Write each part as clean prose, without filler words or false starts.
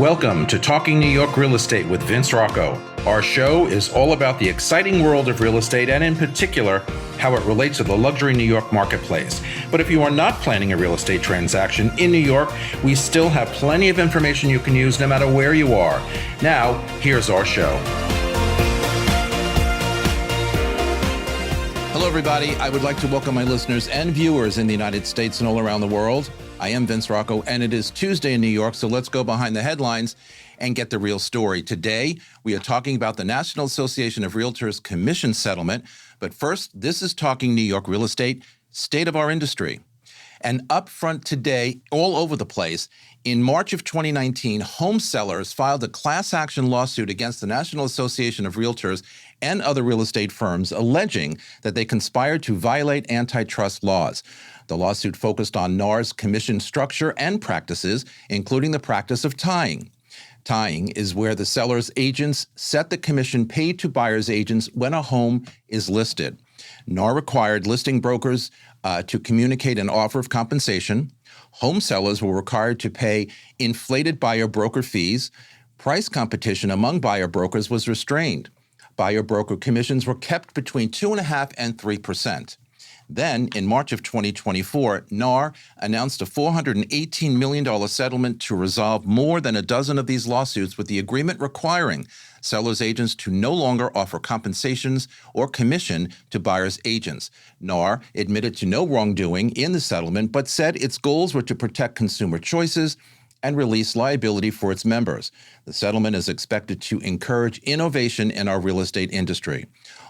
Welcome to Talking New York Real Estate with Vince Rocco. Our show is all about the exciting world of real estate and in particular, how it relates to the luxury New York marketplace. But if you are not planning a real estate transaction in New York, we still have plenty of information you can use no matter where you are. Now, here's our show. Hello, everybody. I would like to welcome my listeners and viewers in the United States and all around the world. I am Vince Rocco, and it is Tuesday in New York, so let's go behind the headlines and get the real story. Today, we are talking about the National Association of Realtors Commission settlement. But first, this is Talking New York Real Estate, state of our industry. And up front today, all over the place, in March of 2019, home sellers filed a class action lawsuit against the National Association of Realtors and other real estate firms, alleging that they conspired to violate antitrust laws. The lawsuit focused on NAR's commission structure and practices, including the practice of tying. Tying is where the seller's agents set the commission paid to buyer's agents when a home is listed. NAR required listing brokers to communicate an offer of compensation. Home sellers were required to pay inflated buyer broker fees. Price competition among buyer brokers was restrained. Buyer broker commissions were kept between 2.5% and 3%. Then, in March of 2024, NAR announced a $418 million settlement to resolve more than a dozen of these lawsuits, with the agreement requiring sellers' agents to no longer offer compensations or commission to buyers' agents. NAR admitted to no wrongdoing in the settlement, but said its goals were to protect consumer choices and release liability for its members. The settlement is expected to encourage innovation in our real estate industry.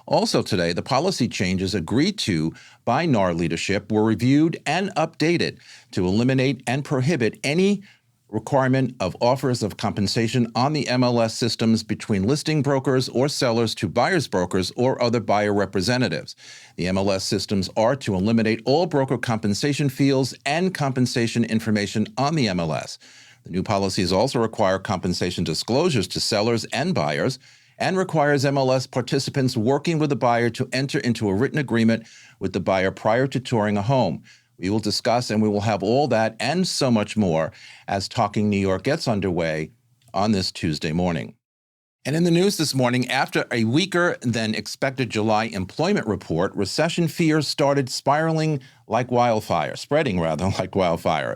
Also today, the policy changes agreed to by NAR leadership were reviewed and updated to eliminate and prohibit any requirement of offers of compensation on the MLS systems between listing brokers or sellers to buyers brokers or other buyer representatives. The MLS systems are to eliminate all broker compensation fields and compensation information on the MLS. The new policies also require compensation disclosures to sellers and buyers, and requires MLS participants working with the buyer to enter into a written agreement with the buyer prior to touring a home. We will discuss and we will have all that and so much more as Talking New York gets underway on this Tuesday morning. And in the news this morning, after a weaker than expected July employment report, recession fears started spreading like wildfire.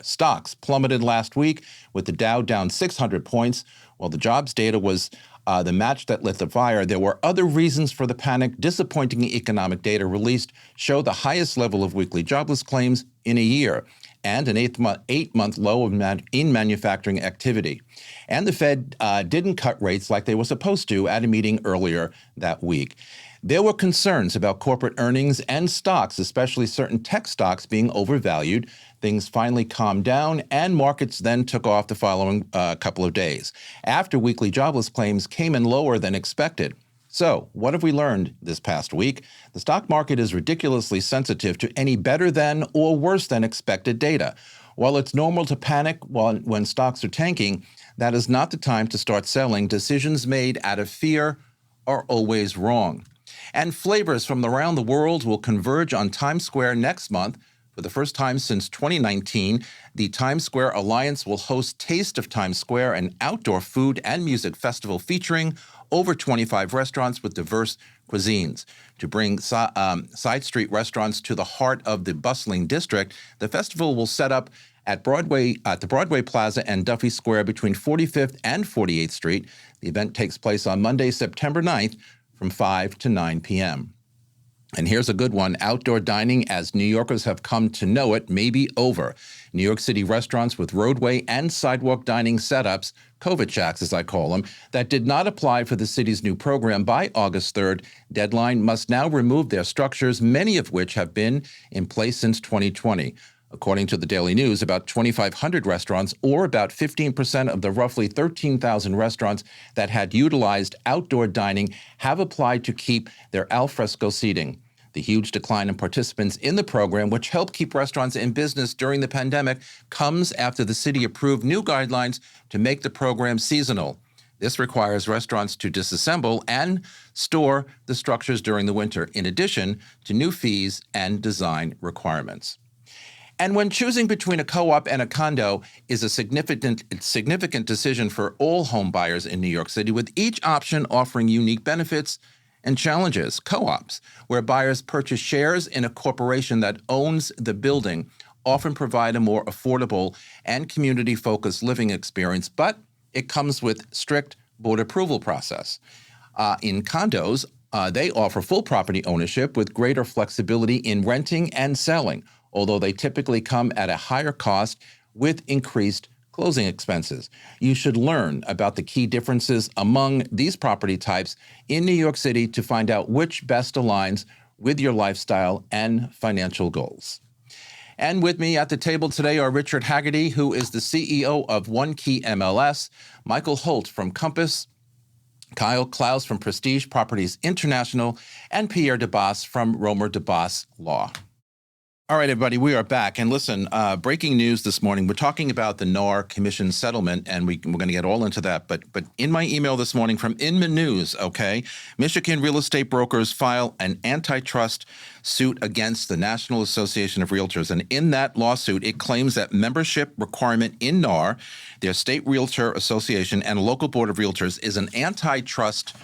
Stocks plummeted last week with the Dow down 600 points, while the jobs data was the match that lit the fire. There were other reasons for the panic. Disappointing economic data released showed the highest level of weekly jobless claims in a year and an eight-month low in manufacturing activity. And the Fed didn't cut rates like they were supposed to at a meeting earlier that week. There were concerns about corporate earnings and stocks, especially certain tech stocks, being overvalued. Things finally calmed down, and markets then took off the following couple of days, after weekly jobless claims came in lower than expected. So, what have we learned this past week? The stock market is ridiculously sensitive to any better than or worse than expected data. While it's normal to panic when stocks are tanking, that is not the time to start selling. Decisions made out of fear are always wrong. And flavors from around the world will converge on Times Square next month. For the first time since 2019, the Times Square Alliance will host Taste of Times Square, an outdoor food and music festival featuring over 25 restaurants with diverse cuisines. To bring side street restaurants to the heart of the bustling district, the festival will set up at the Broadway Plaza and Duffy Square between 45th and 48th Street. The event takes place on Monday, September 9th from 5 to 9 p.m. And here's a good one. Outdoor dining, as New Yorkers have come to know it, may be over. New York City restaurants with roadway and sidewalk dining setups, COVID shacks as I call them, that did not apply for the city's new program by August 3rd deadline must now remove their structures, many of which have been in place since 2020. According to the Daily News, about 2,500 restaurants, or about 15% of the roughly 13,000 restaurants that had utilized outdoor dining, have applied to keep their al fresco seating. The huge decline in participants in the program, which helped keep restaurants in business during the pandemic, comes after the city approved new guidelines to make the program seasonal. This requires restaurants to disassemble and store the structures during the winter, in addition to new fees and design requirements. And when choosing between a co-op and a condo is a significant decision for all home buyers in New York City, with each option offering unique benefits and challenges. Co-ops, where buyers purchase shares in a corporation that owns the building, often provide a more affordable and community-focused living experience, but it comes with strict board approval process. In condos, they offer full property ownership with greater flexibility in renting and selling, although they typically come at a higher cost with increased closing expenses. You should learn about the key differences among these property types in New York City to find out which best aligns with your lifestyle and financial goals. And with me at the table today are Richard Haggerty, who is the CEO of One Key MLS, Michael Holt from Compass, Kyle Klaus from Prestige Properties International, and Pierre DeBoss from Romer DeBoss Law. All right, everybody, we are back. And listen, breaking news this morning, we're talking about the NAR Commission settlement, and we're going to get all into that. But in my email this morning from Inman News, okay, Michigan real estate brokers file an antitrust suit against the National Association of Realtors. And in that lawsuit, it claims that membership requirement in NAR, their state realtor association, and a local board of realtors is an antitrust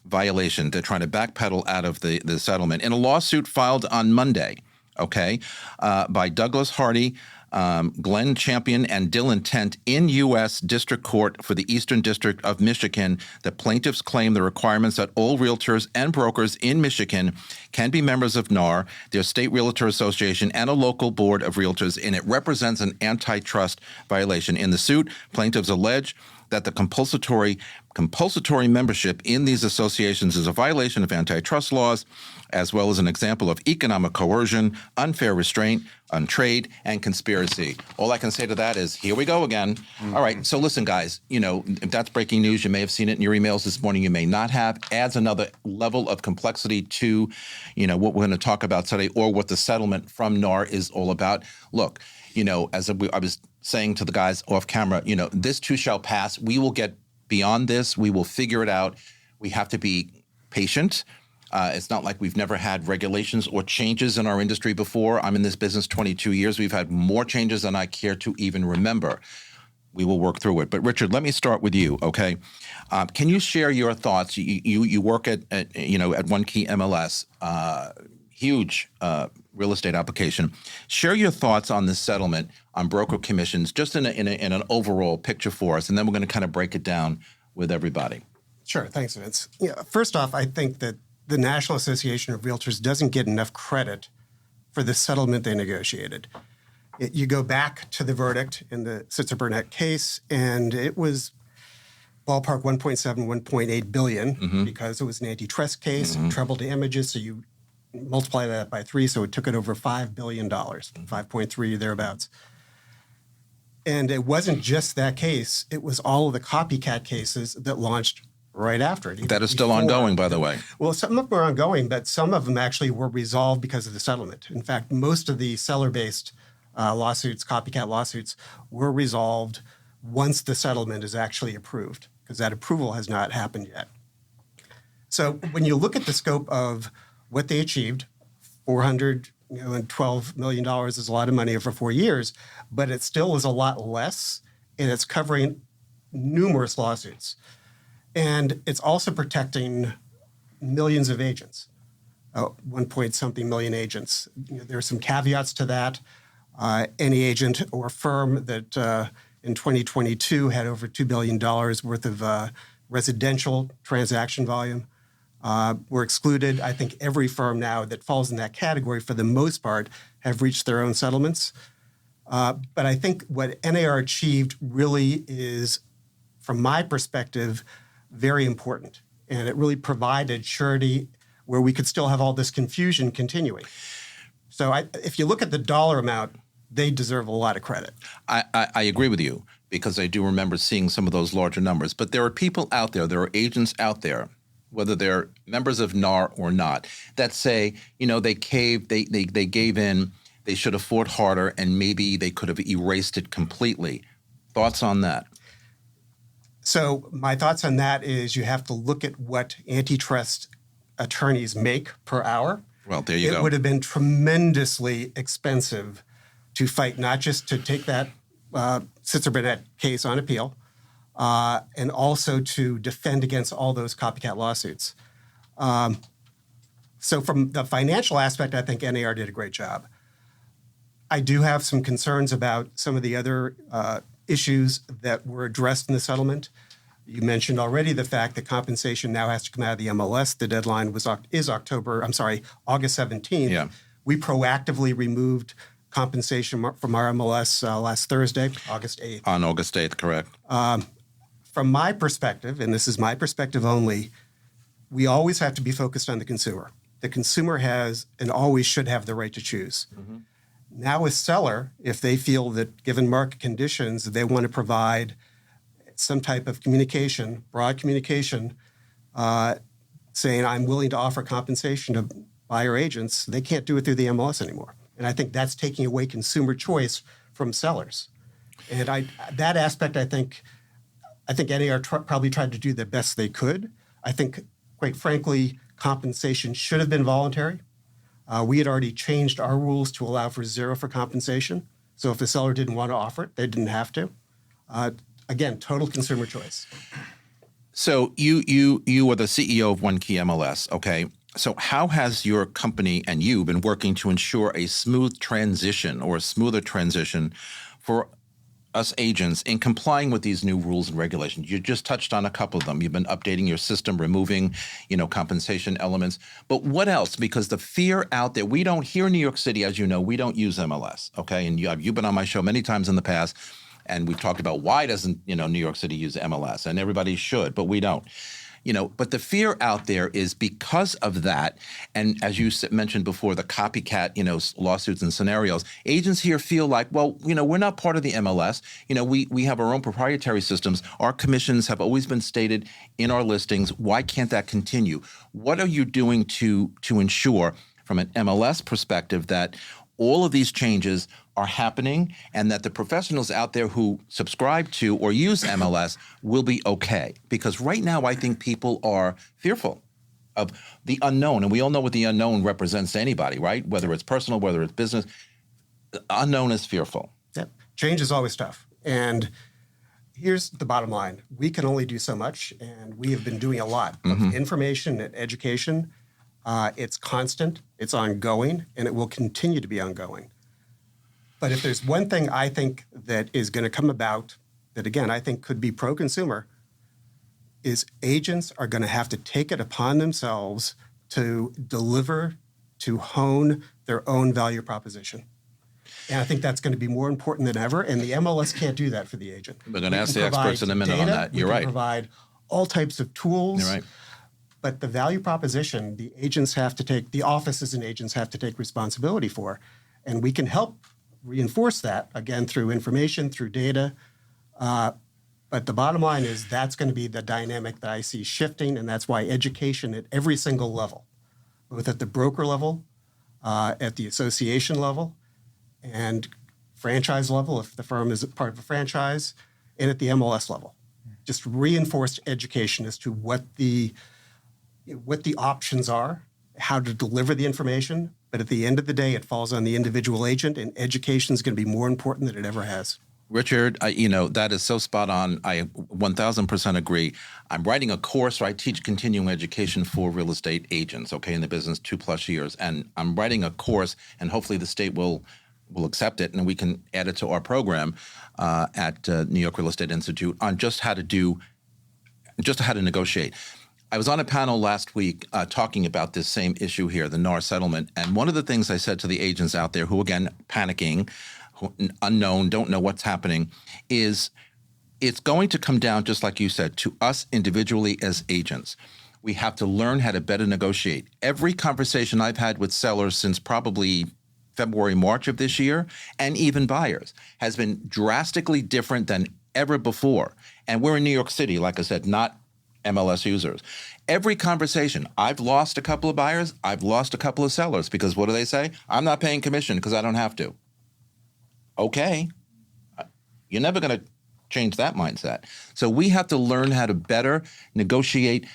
violation. They're trying to backpedal out of the settlement. In a lawsuit filed on Monday, by Douglas Hardy, Glenn Champion, and Dylan Tent in U.S. District Court for the Eastern District of Michigan, the plaintiffs claim the requirements that all realtors and brokers in Michigan can be members of NAR, their state realtor association, and a local board of realtors, and it represents an antitrust violation. In the suit, plaintiffs allege that the compulsory membership in these associations is a violation of antitrust laws, as well as an example of economic coercion, unfair restraint on trade, and conspiracy. All I can say to that is, here we go again. Mm-hmm. All right, so listen, guys, if that's breaking news, you may have seen it in your emails this morning, you may not have. Adds another level of complexity to, what we're going to talk about today, or what the settlement from NAR is all about. Look, as I was saying to the guys off camera, this too shall pass. We will get beyond this. We will figure it out. We have to be patient. It's not like we've never had regulations or changes in our industry before. I'm in this business 22 years. We've had more changes than I care to even remember. We will work through it. But Richard, let me start with you, okay? Can you share your thoughts? You work at One Key MLS, huge real estate application. Share your thoughts on this settlement on broker commissions, just in an overall picture for us, and then we're going to kind of break it down with everybody. Sure. Thanks, Vince. First off, I think that the National Association of Realtors doesn't get enough credit for the settlement they negotiated. You go back to the verdict in the Sitzer-Burnett case, and it was ballpark 1.7, 1.8 billion because it was an antitrust case, treble damages, so you multiply that by 3, so it took it over $5 billion, 5.3 thereabouts. And it wasn't just that case. It was all of the copycat cases that launched right after it. That is still ongoing, by the way. Well, some of them are ongoing, but some of them actually were resolved because of the settlement. In fact, most of the seller-based lawsuits, copycat lawsuits, were resolved once the settlement is actually approved, because that approval has not happened yet. So when you look at the scope of what they achieved, $412 million is a lot of money over 4 years, but it still is a lot less, and it's covering numerous lawsuits. And it's also protecting millions of agents, 1-point-something million agents. There are some caveats to that. Any agent or firm that in 2022 had over $2 billion worth of residential transaction volume were excluded. I think every firm now that falls in that category, for the most part, have reached their own settlements. But I think what NAR achieved really is, from my perspective, very important. And it really provided surety where we could still have all this confusion continuing. So if you look at the dollar amount, they deserve a lot of credit. I agree with you, because I do remember seeing some of those larger numbers. But there are people out there, there are agents out there, whether they're members of NAR or not, that say, they caved, they gave in, they should have fought harder, and maybe they could have erased it completely. Thoughts on that? So my thoughts on that is you have to look at what antitrust attorneys make per hour. Well, there you go. It would have been tremendously expensive to fight, not just to take that Sitzer-Burnett case on appeal, and also to defend against all those copycat lawsuits. So from the financial aspect, I think NAR did a great job. I do have some concerns about some of the other issues that were addressed in the settlement. You mentioned already the fact that compensation now has to come out of the MLS. The deadline is August 17th. Yeah. We proactively removed compensation from our MLS last Thursday, August 8th. On August 8th, correct. From my perspective, and this is my perspective only, we always have to be focused on the consumer. The consumer has and always should have the right to choose. Mm-hmm. Now with seller, if they feel that given market conditions, they want to provide some type of communication, broad communication, saying I'm willing to offer compensation to buyer agents, they can't do it through the MLS anymore. And I think that's taking away consumer choice from sellers. And that aspect, I think NAR probably tried to do the best they could. I think, quite frankly, compensation should have been voluntary. We had already changed our rules to allow for zero for compensation. So if the seller didn't want to offer it, they didn't have to. Again, total consumer choice. So you are the CEO of One Key MLS, okay? So how has your company and you been working to ensure a smooth transition or a smoother transition for us agents in complying with these new rules and regulations? You just touched on a couple of them. You've been updating your system, removing, compensation elements. But what else? Because the fear out there, we don't, here in New York City, as you know, we don't use MLS, okay? And you've been on my show many times in the past, and we've talked about why doesn't, New York City use MLS? And everybody should, but we don't. But the fear out there is because of that, and as you mentioned before, the copycat, lawsuits and scenarios, agents here feel like, well, we're not part of the MLS. We have our own proprietary systems. Our commissions have always been stated in our listings. Why can't that continue? What are you doing to ensure from an MLS perspective that all of these changes are happening and that the professionals out there who subscribe to or use MLS will be okay? Because right now I think people are fearful of the unknown. And we all know what the unknown represents to anybody, right? Whether it's personal, whether it's business, the unknown is fearful. Yep. Change is always tough. And here's the bottom line. We can only do so much, and we have been doing a lot of information and education. It's constant, it's ongoing, and it will continue to be ongoing. But if there's one thing I think that is going to come about that, again, I think could be pro-consumer, is agents are going to have to take it upon themselves to deliver, to hone their own value proposition. And I think that's going to be more important than ever, and the MLS can't do that for the agent. We're going to ask the experts in a minute on that. You're right. We can provide all types of tools. You're right. But the value proposition, the agents have to take, the offices and agents have to take responsibility for. And we can help reinforce that, again, through information, through data. But the bottom line is that's going to be the dynamic that I see shifting, and that's why education at every single level, both at the broker level, at the association level, and franchise level, if the firm is part of a franchise, and at the MLS level. Just reinforced education as to what the options are, how to deliver the information. But at the end of the day, it falls on the individual agent, and education is going to be more important than it ever has. Richard, that is so spot on. I 1,000% agree. I'm writing a course, I teach continuing education for real estate agents, in the business 2+ years. And I'm writing a course, and hopefully the state will accept it, and we can add it to our program at New York Real Estate Institute on just how to negotiate. I was on a panel last week talking about this same issue here, the NAR settlement. And one of the things I said to the agents out there who, again, panicking, unknown, don't know what's happening, is it's going to come down, just like you said, to us individually as agents. We have to learn how to better negotiate. Every conversation I've had with sellers since probably February, March of this year, and even buyers, has been drastically different than ever before. And we're in New York City, like I said, not MLS users. Every conversation, I've lost a couple of buyers, I've lost a couple of sellers, because what do they say? I'm not paying commission because I don't have to. Okay. You're never going to change that mindset. So we have to learn how to better negotiate,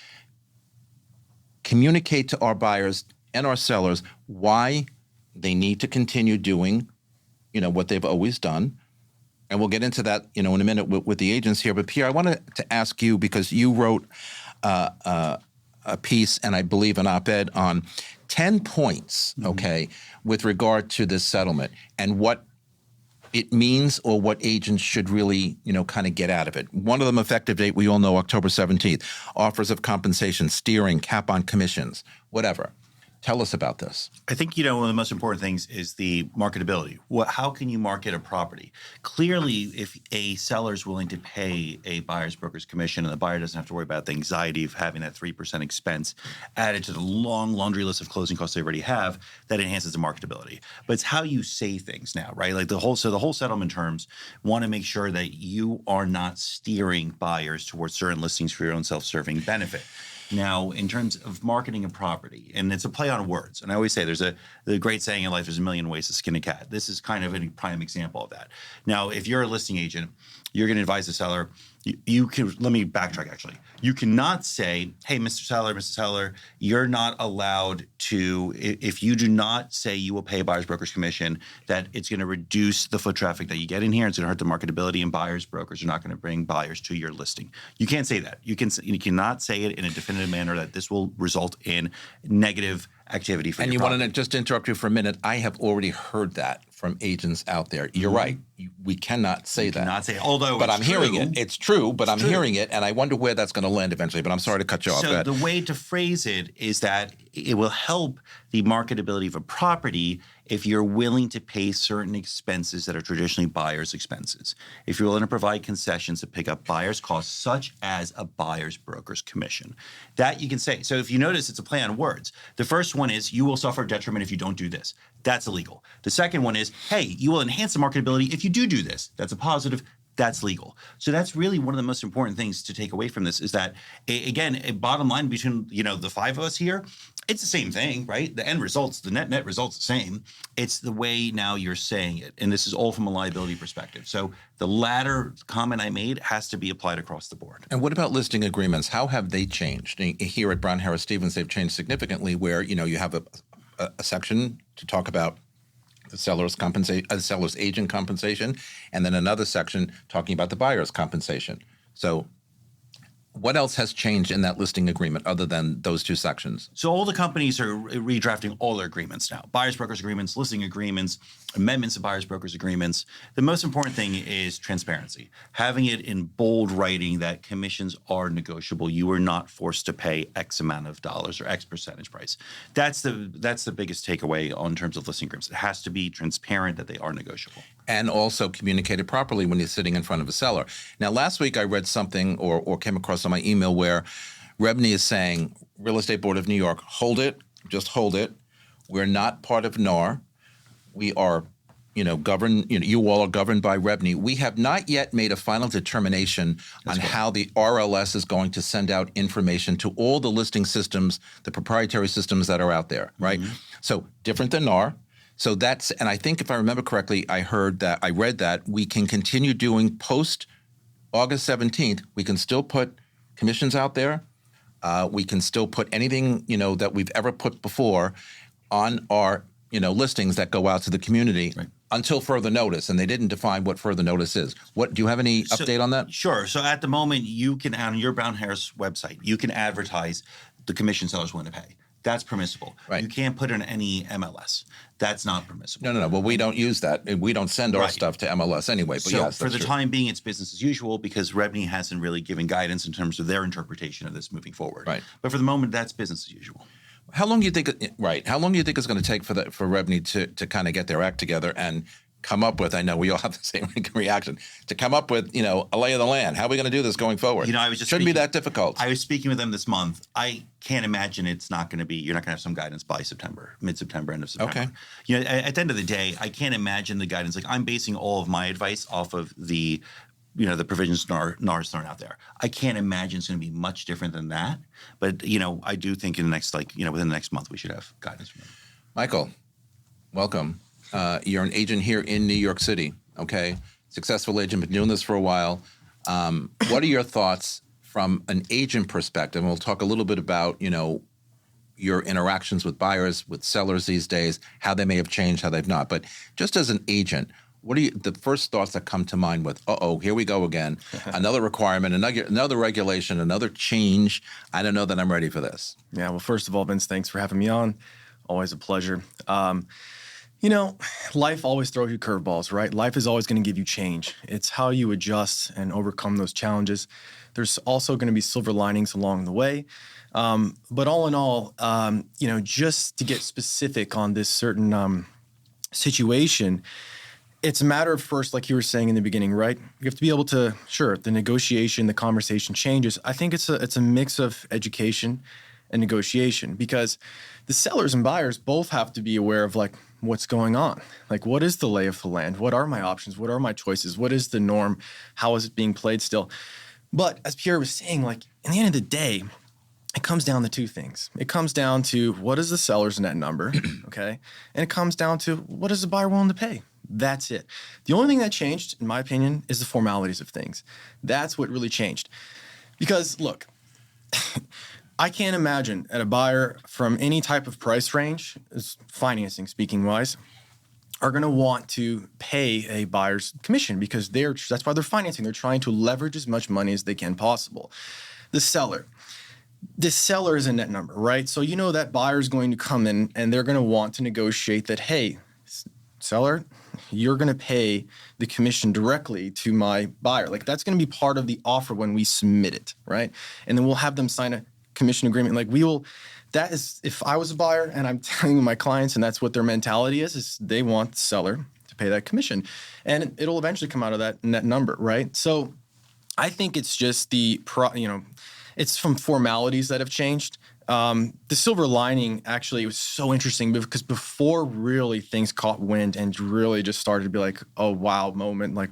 communicate to our buyers and our sellers why they need to continue doing what they've always done. And we'll get into that, in a minute with the agents here. But Pierre, I wanted to ask you, because you wrote a piece, and I believe an op-ed on 10 points, okay, with regard to this settlement and what it means or what agents should really, kind of get out of it. One of them, effective date, we all know, October 17th. Offers of compensation, steering, cap on commissions, whatever. Tell us about this. I think, one of the most important things is the marketability. How can you market a property? Clearly, if a seller is willing to pay a buyer's broker's commission and the buyer doesn't have to worry about the anxiety of having that 3% expense added to the long laundry list of closing costs they already have, that enhances the marketability. But it's how you say things now, right? Like the whole settlement terms want to make sure that you are not steering buyers towards certain listings for your own self-serving benefit. Now, in terms of marketing a property, and it's a play on words, and I always say the great saying in life, there's a million ways to skin a cat. This is kind of a prime example of that. Now, if you're a listing agent, you're going to advise the seller. You can, let me backtrack actually. You cannot say, hey, Mr. Seller, you're not allowed to, if you do not say you will pay a buyer's broker's commission, that it's going to reduce the foot traffic that you get in here. It's going to hurt the marketability, and buyers brokers are not going to bring buyers to your listing. You can't say that. You cannot say it in a definitive manner that this will result in negative activity for your property. And you want to just interrupt you for a minute. I have already heard that from agents out there. You're right. We cannot say that. Cannot say it, although but it's I'm hearing it. It's true, but I'm true. Hearing it, and I wonder where that's going to land eventually. But I'm sorry to cut you off. So the way to phrase it is that it will help the marketability of a property if you're willing to pay certain expenses that are traditionally buyers' expenses. If you're willing to provide concessions to pick up buyers' costs, such as a buyer's broker's commission. That you can say. So if you notice, it's a play on words. The first one is, you will suffer detriment if you don't do this. That's illegal. The second one is, hey, you will enhance the marketability if you do this. That's a positive. That's legal. So that's really one of the most important things to take away from this, is that, again, a bottom line between, the five of us here, it's the same thing, right? The end results, the net result's the same. It's the way now you're saying it. And this is all from a liability perspective. So the latter comment I made has to be applied across the board. And what about listing agreements? How have they changed? Here at Brown Harris Stevens, they've changed significantly, where, you have a section to talk about the seller's agent compensation, and then another section talking about the buyer's compensation. So what else has changed in that listing agreement other than those two sections? So all the companies are redrafting all their agreements now. Buyers, brokers agreements, listing agreements, amendments to buyers, brokers agreements. The most important thing is transparency. Having it in bold writing that commissions are negotiable. You are not forced to pay X amount of dollars or X percentage price. That's the biggest takeaway on terms of listing agreements. It has to be transparent that they are negotiable. And also communicated properly when you're sitting in front of a seller. Now, last week I read something or came across on my email where Rebney is saying, Real Estate Board of New York, hold it, just hold it. We're not part of NAR. We are, governed, you all are governed by Rebney. We have not yet made a final determination on how the RLS is going to send out information to all the listing systems, the proprietary systems that are out there, right? Mm-hmm. So different than NAR. So that's, and I think if I remember correctly, I read that we can continue doing post August 17th. We can still put commissions out there. We can still put anything, that we've ever put before on our, listings that go out to the community until further notice. And they didn't define what further notice is. Do you have any update on that? Sure. So at the moment, you can, on your Brown Harris website, you can advertise the commission sellers want to pay. That's permissible. Right. You can't put it in any MLS. That's not permissible. No. Well, we don't use that. We don't send our stuff to MLS anyway. But so yes, for the true. time being, it's business as usual because Rebney hasn't really given guidance in terms of their interpretation of this moving forward. Right. But for the moment, that's business as usual. How long do you think? How long do you think it's going to take for Rebney to kind of get their act together and come up with? I know we all have the same reaction to come up with, a lay of the land. How are we going to do this going forward? I was just shouldn't be that difficult. I was speaking with them this month. I can't imagine it's not going to be. You're not going to have some guidance by September, mid-September, end of September. Okay. At the end of the day, I can't imagine the guidance. Like I'm basing all of my advice off of the the provisions NAR's thrown out there. I can't imagine it's going to be much different than that. But I do think in the next within the next month we should have guidance from them. Michael, welcome. You're an agent here in New York City, okay? Successful agent, been doing this for a while. What are your thoughts from an agent perspective? And we'll talk a little bit about, your interactions with buyers, with sellers these days, how they may have changed, how they've not. But just as an agent, what are the first thoughts that come to mind with, here we go again, another requirement, another regulation, another change. I don't know that I'm ready for this. Yeah, well, first of all, Vince, thanks for having me on. Always a pleasure. Life always throws you curveballs, right? Life is always going to give you change. It's how you adjust and overcome those challenges. There's also going to be silver linings along the way. But all in all, just to get specific on this certain situation, it's a matter of first, like you were saying in the beginning, right? You have to be able to, sure, the negotiation, the conversation changes. I think it's a mix of education and negotiation, because the sellers and buyers both have to be aware of like what's going on. Like, what is the lay of the land? What are my options? What are my choices? What is the norm? How is it being played still? But as Pierre was saying, like, in the end of the day, it comes down to two things. It comes down to what is the seller's net number, okay? And it comes down to what is the buyer willing to pay? That's it. The only thing that changed, in my opinion, is the formalities of things. That's what really changed. Because, look, I can't imagine at a buyer from any type of price range, financing speaking wise, are going to want to pay a buyer's commission, because that's why they're financing. They're trying to leverage as much money as they can possible. The seller is a net number, right? So you know that buyer is going to come in and they're going to want to negotiate that, hey, seller, you're going to pay the commission directly to my buyer. Like, that's going to be part of the offer when we submit it, right? And then we'll have them sign a commission agreement. Like, that is, if I was a buyer and I'm telling my clients, and that's what their mentality is they want the seller to pay that commission. And it'll eventually come out of that net number, right? So I think it's just it's from formalities that have changed. The silver lining actually was so interesting because before really things caught wind and really just started to be like, oh, wow moment, like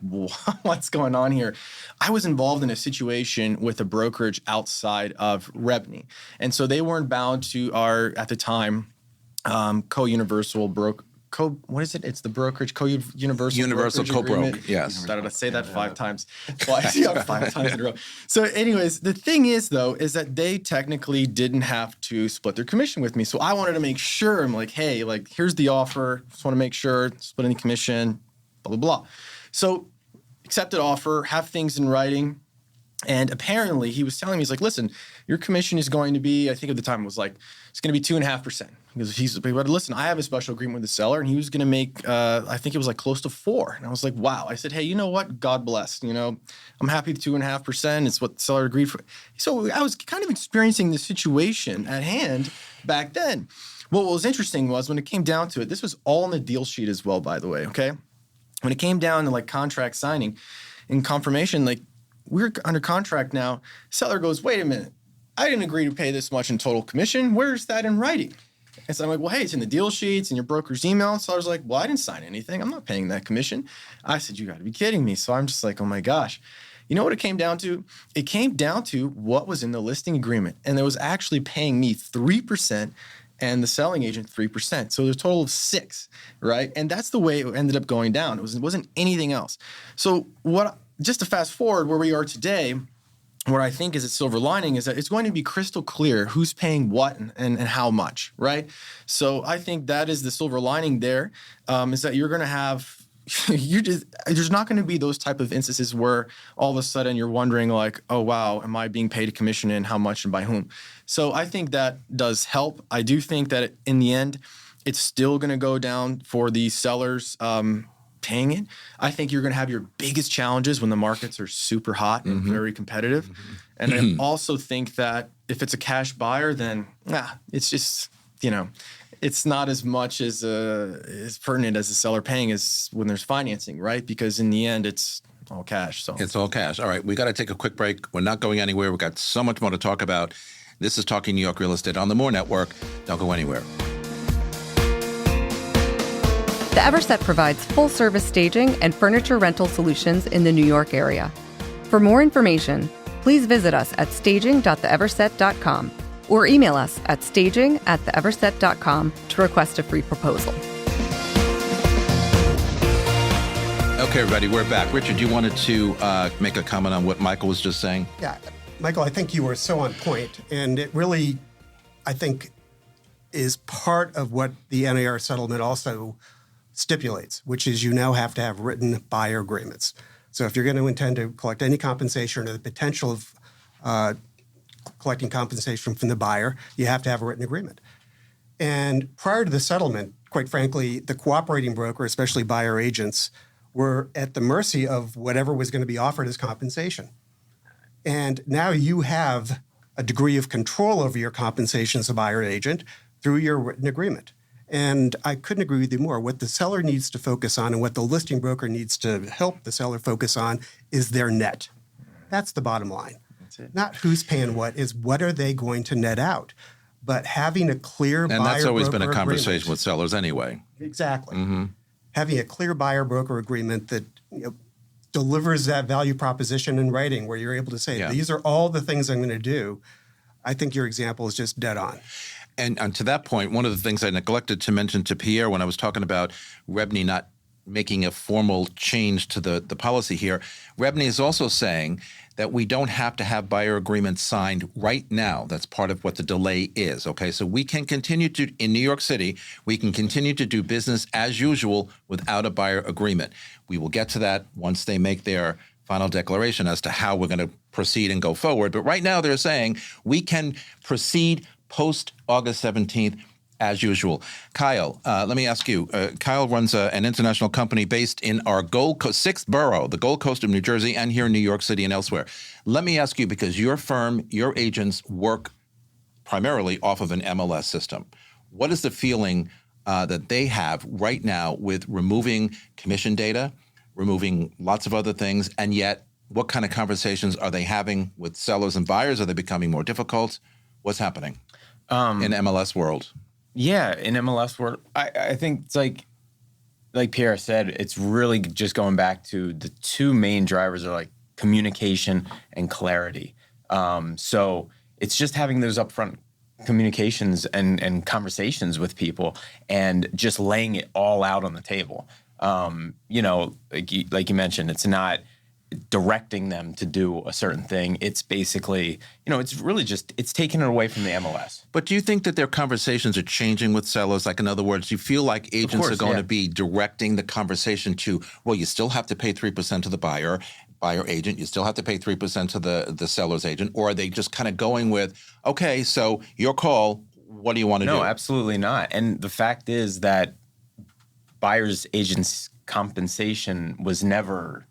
what's going on here? I was involved in a situation with a brokerage outside of Rebney. And so they weren't bound to our, at the time, co-universal what is it? It's the brokerage, universal co-broke. Yes. Did I say that 5 times? Well, 5 times in a row. So anyways, the thing is, though, is that they technically didn't have to split their commission with me. So I wanted to make sure, I'm like, hey, like, here's the offer. Just want to make sure, split any commission, blah, blah, blah. So accepted offer, have things in writing. And apparently he was telling me, he's like, listen, your commission is going to be, I think at the time it was like, it's going to be 2.5%. Because but listen, I have a special agreement with the seller, and he was going to make, I think it was like close to 4. And I was like, wow. I said, hey, you know what? God bless. I'm happy with 2.5%. It's what the seller agreed for. So I was kind of experiencing the situation at hand back then. Well, what was interesting was when it came down to it, this was all on the deal sheet as well, by the way, okay? When it came down to like contract signing and confirmation, like, we're under contract now. Seller goes, wait a minute. I didn't agree to pay this much in total commission. Where's that in writing? And so I'm like, well, hey, it's in the deal sheets and your broker's email. Seller's like, well, I didn't sign anything. I'm not paying that commission. I said, you got to be kidding me. So I'm just like, oh my gosh. You know what it came down to? It came down to what was in the listing agreement. And it was actually paying me 3% and the selling agent 3%. So there's a total of 6, right? And that's the way it ended up going down. It wasn't anything else. So just to fast forward where we are today, what I think is a silver lining is that it's going to be crystal clear who's paying what and how much, right? So I think that is the silver lining there, is that you're going to have, there's not going to be those type of instances where all of a sudden you're wondering like, oh, wow, am I being paid a commission and how much and by whom? So I think that does help. I do think that in the end, it's still going to go down for the sellers paying it. I think you're going to have your biggest challenges when the markets are super hot and very competitive. And I also think that if it's a cash buyer, then it's just, it's not as much as pertinent as the seller paying as when there's financing, right? Because in the end, it's all cash. So it's all cash. All right, we got to take a quick break. We're not going anywhere. We've got so much more to talk about. This is Talking New York Real Estate on the More Network. Don't go anywhere. The Everset provides full-service staging and furniture rental solutions in the New York area. For more information, please visit us at staging.theeverset.com or email us at staging@theeverset.com to request a free proposal. Okay, everybody, we're back. Richard, you wanted to make a comment on what Michael was just saying? Yeah, Michael, I think you were so on point, and it really, I think, is part of what the NAR settlement also stipulates, which is you now have to have written buyer agreements. So if you're going to intend to collect any compensation or the potential of collecting compensation from the buyer, you have to have a written agreement. And prior to the settlement, quite frankly, the cooperating broker, especially buyer agents, were at the mercy of whatever was going to be offered as compensation. And now you have a degree of control over your compensation as a buyer agent through your written agreement. And I couldn't agree with you more. What the seller needs to focus on and what the listing broker needs to help the seller focus on is their net. That's the bottom line. That's it. Not who's paying what, is what are they going to net out. But having a clear buyer-broker And that's always been a conversation agreement, with sellers anyway. Exactly. Having a clear buyer-broker agreement that delivers that value proposition in writing where you're able to say, these are all the things I'm going to do. I think your example is just dead on. And to that point, one of the things I neglected to mention to Pierre when I was talking about REBNY not making a formal change to the policy here, REBNY is also saying that we don't have to have buyer agreements signed right now. That's part of what the delay is, okay? So we can continue to, in New York City, we can continue to do business as usual without a buyer agreement. We will get to that once they make their final declaration as to how we're going to proceed and go forward. But right now they're saying we can proceed post-August 17th as usual. Kyle, let me ask you. Kyle runs an international company based in our Gold Coast, 6th borough, the Gold Coast of New Jersey, and here in New York City and elsewhere. Let me ask you, because your firm, your agents work primarily off of an MLS system. What is the feeling that they have right now with removing commission data, removing lots of other things, and yet what kind of conversations are they having with sellers and buyers? Are they becoming more difficult? What's happening in MLS world? Yeah, in MLS world, I think it's like Pierre said, it's really just going back to the two main drivers are like communication and clarity. So it's just having those upfront communications and conversations with people and just laying it all out on the table. Like you mentioned, it's not directing them to do a certain thing. It's basically, it's really just, it's taking it away from the MLS. But do you think that their conversations are changing with sellers? Like, in other words, you feel like agents are going to be directing the conversation to, well, you still have to pay 3% to the buyer agent. You still have to pay 3% to the seller's agent. Or are they just kind of going with, okay, so your call, what do you want to do? No, absolutely not. And the fact is that buyer's agent's compensation was never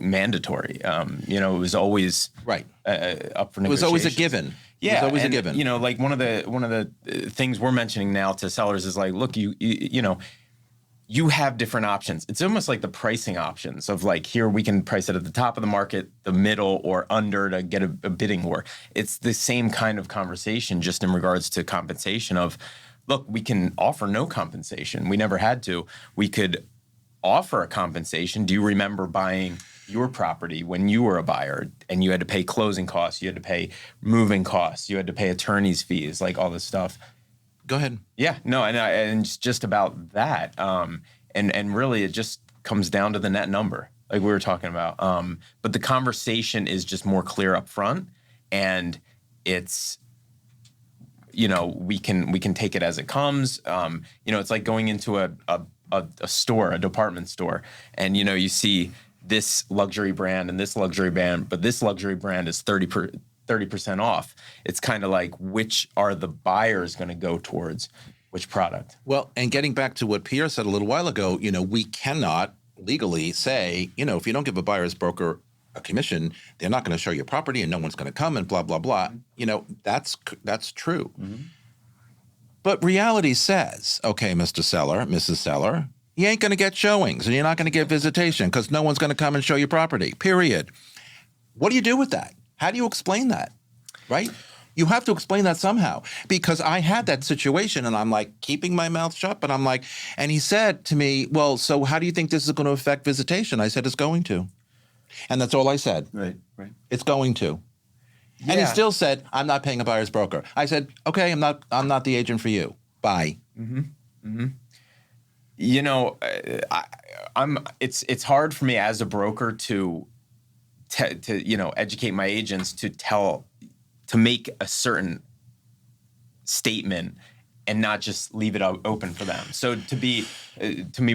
mandatory. It was always right up for negotiation. It was always a given. Yeah, it was always a given. Like one of the things we're mentioning now to sellers is like, look, you have different options. It's almost like the pricing options of like, here we can price it at the top of the market, the middle, or under to get a bidding war. It's the same kind of conversation, just in regards to compensation of, look, we can offer no compensation. We never had to. We could offer a compensation. Do you remember buying your property when you were a buyer and you had to pay closing costs, you had to pay moving costs, you had to pay attorney's fees, like all this stuff? Go ahead. Yeah, no, and it's just about that. And really it just comes down to the net number, like we were talking about. But the conversation is just more clear up front, and it's, we can take it as it comes. It's like going into a store, a department store, and you see this luxury brand and this luxury brand, but this luxury brand is 30% off. It's kind of like, which are the buyers going to go towards which product? Well, and getting back to what Pierre said a little while ago, we cannot legally say, if you don't give a buyer's broker a commission, they're not going to show your property and no one's going to come and blah, blah, blah. That's true. Mm-hmm. But reality says, okay, Mr. Seller, Mrs. Seller, you ain't going to get showings and you're not going to get visitation because no one's going to come and show your property, period. What do you do with that? How do you explain that, right? You have to explain that somehow, because I had that situation and I'm like keeping my mouth shut, but I'm like, and he said to me, well, so how do you think this is going to affect visitation? I said, it's going to. And that's all I said. Right. It's going to. Yeah. And he still said, I'm not paying a buyer's broker. I said, okay, I'm not the agent for you. Bye. Mm-hmm. Mm-hmm. It's hard for me as a broker to educate my agents to make a certain statement and not just leave it open for them. So to be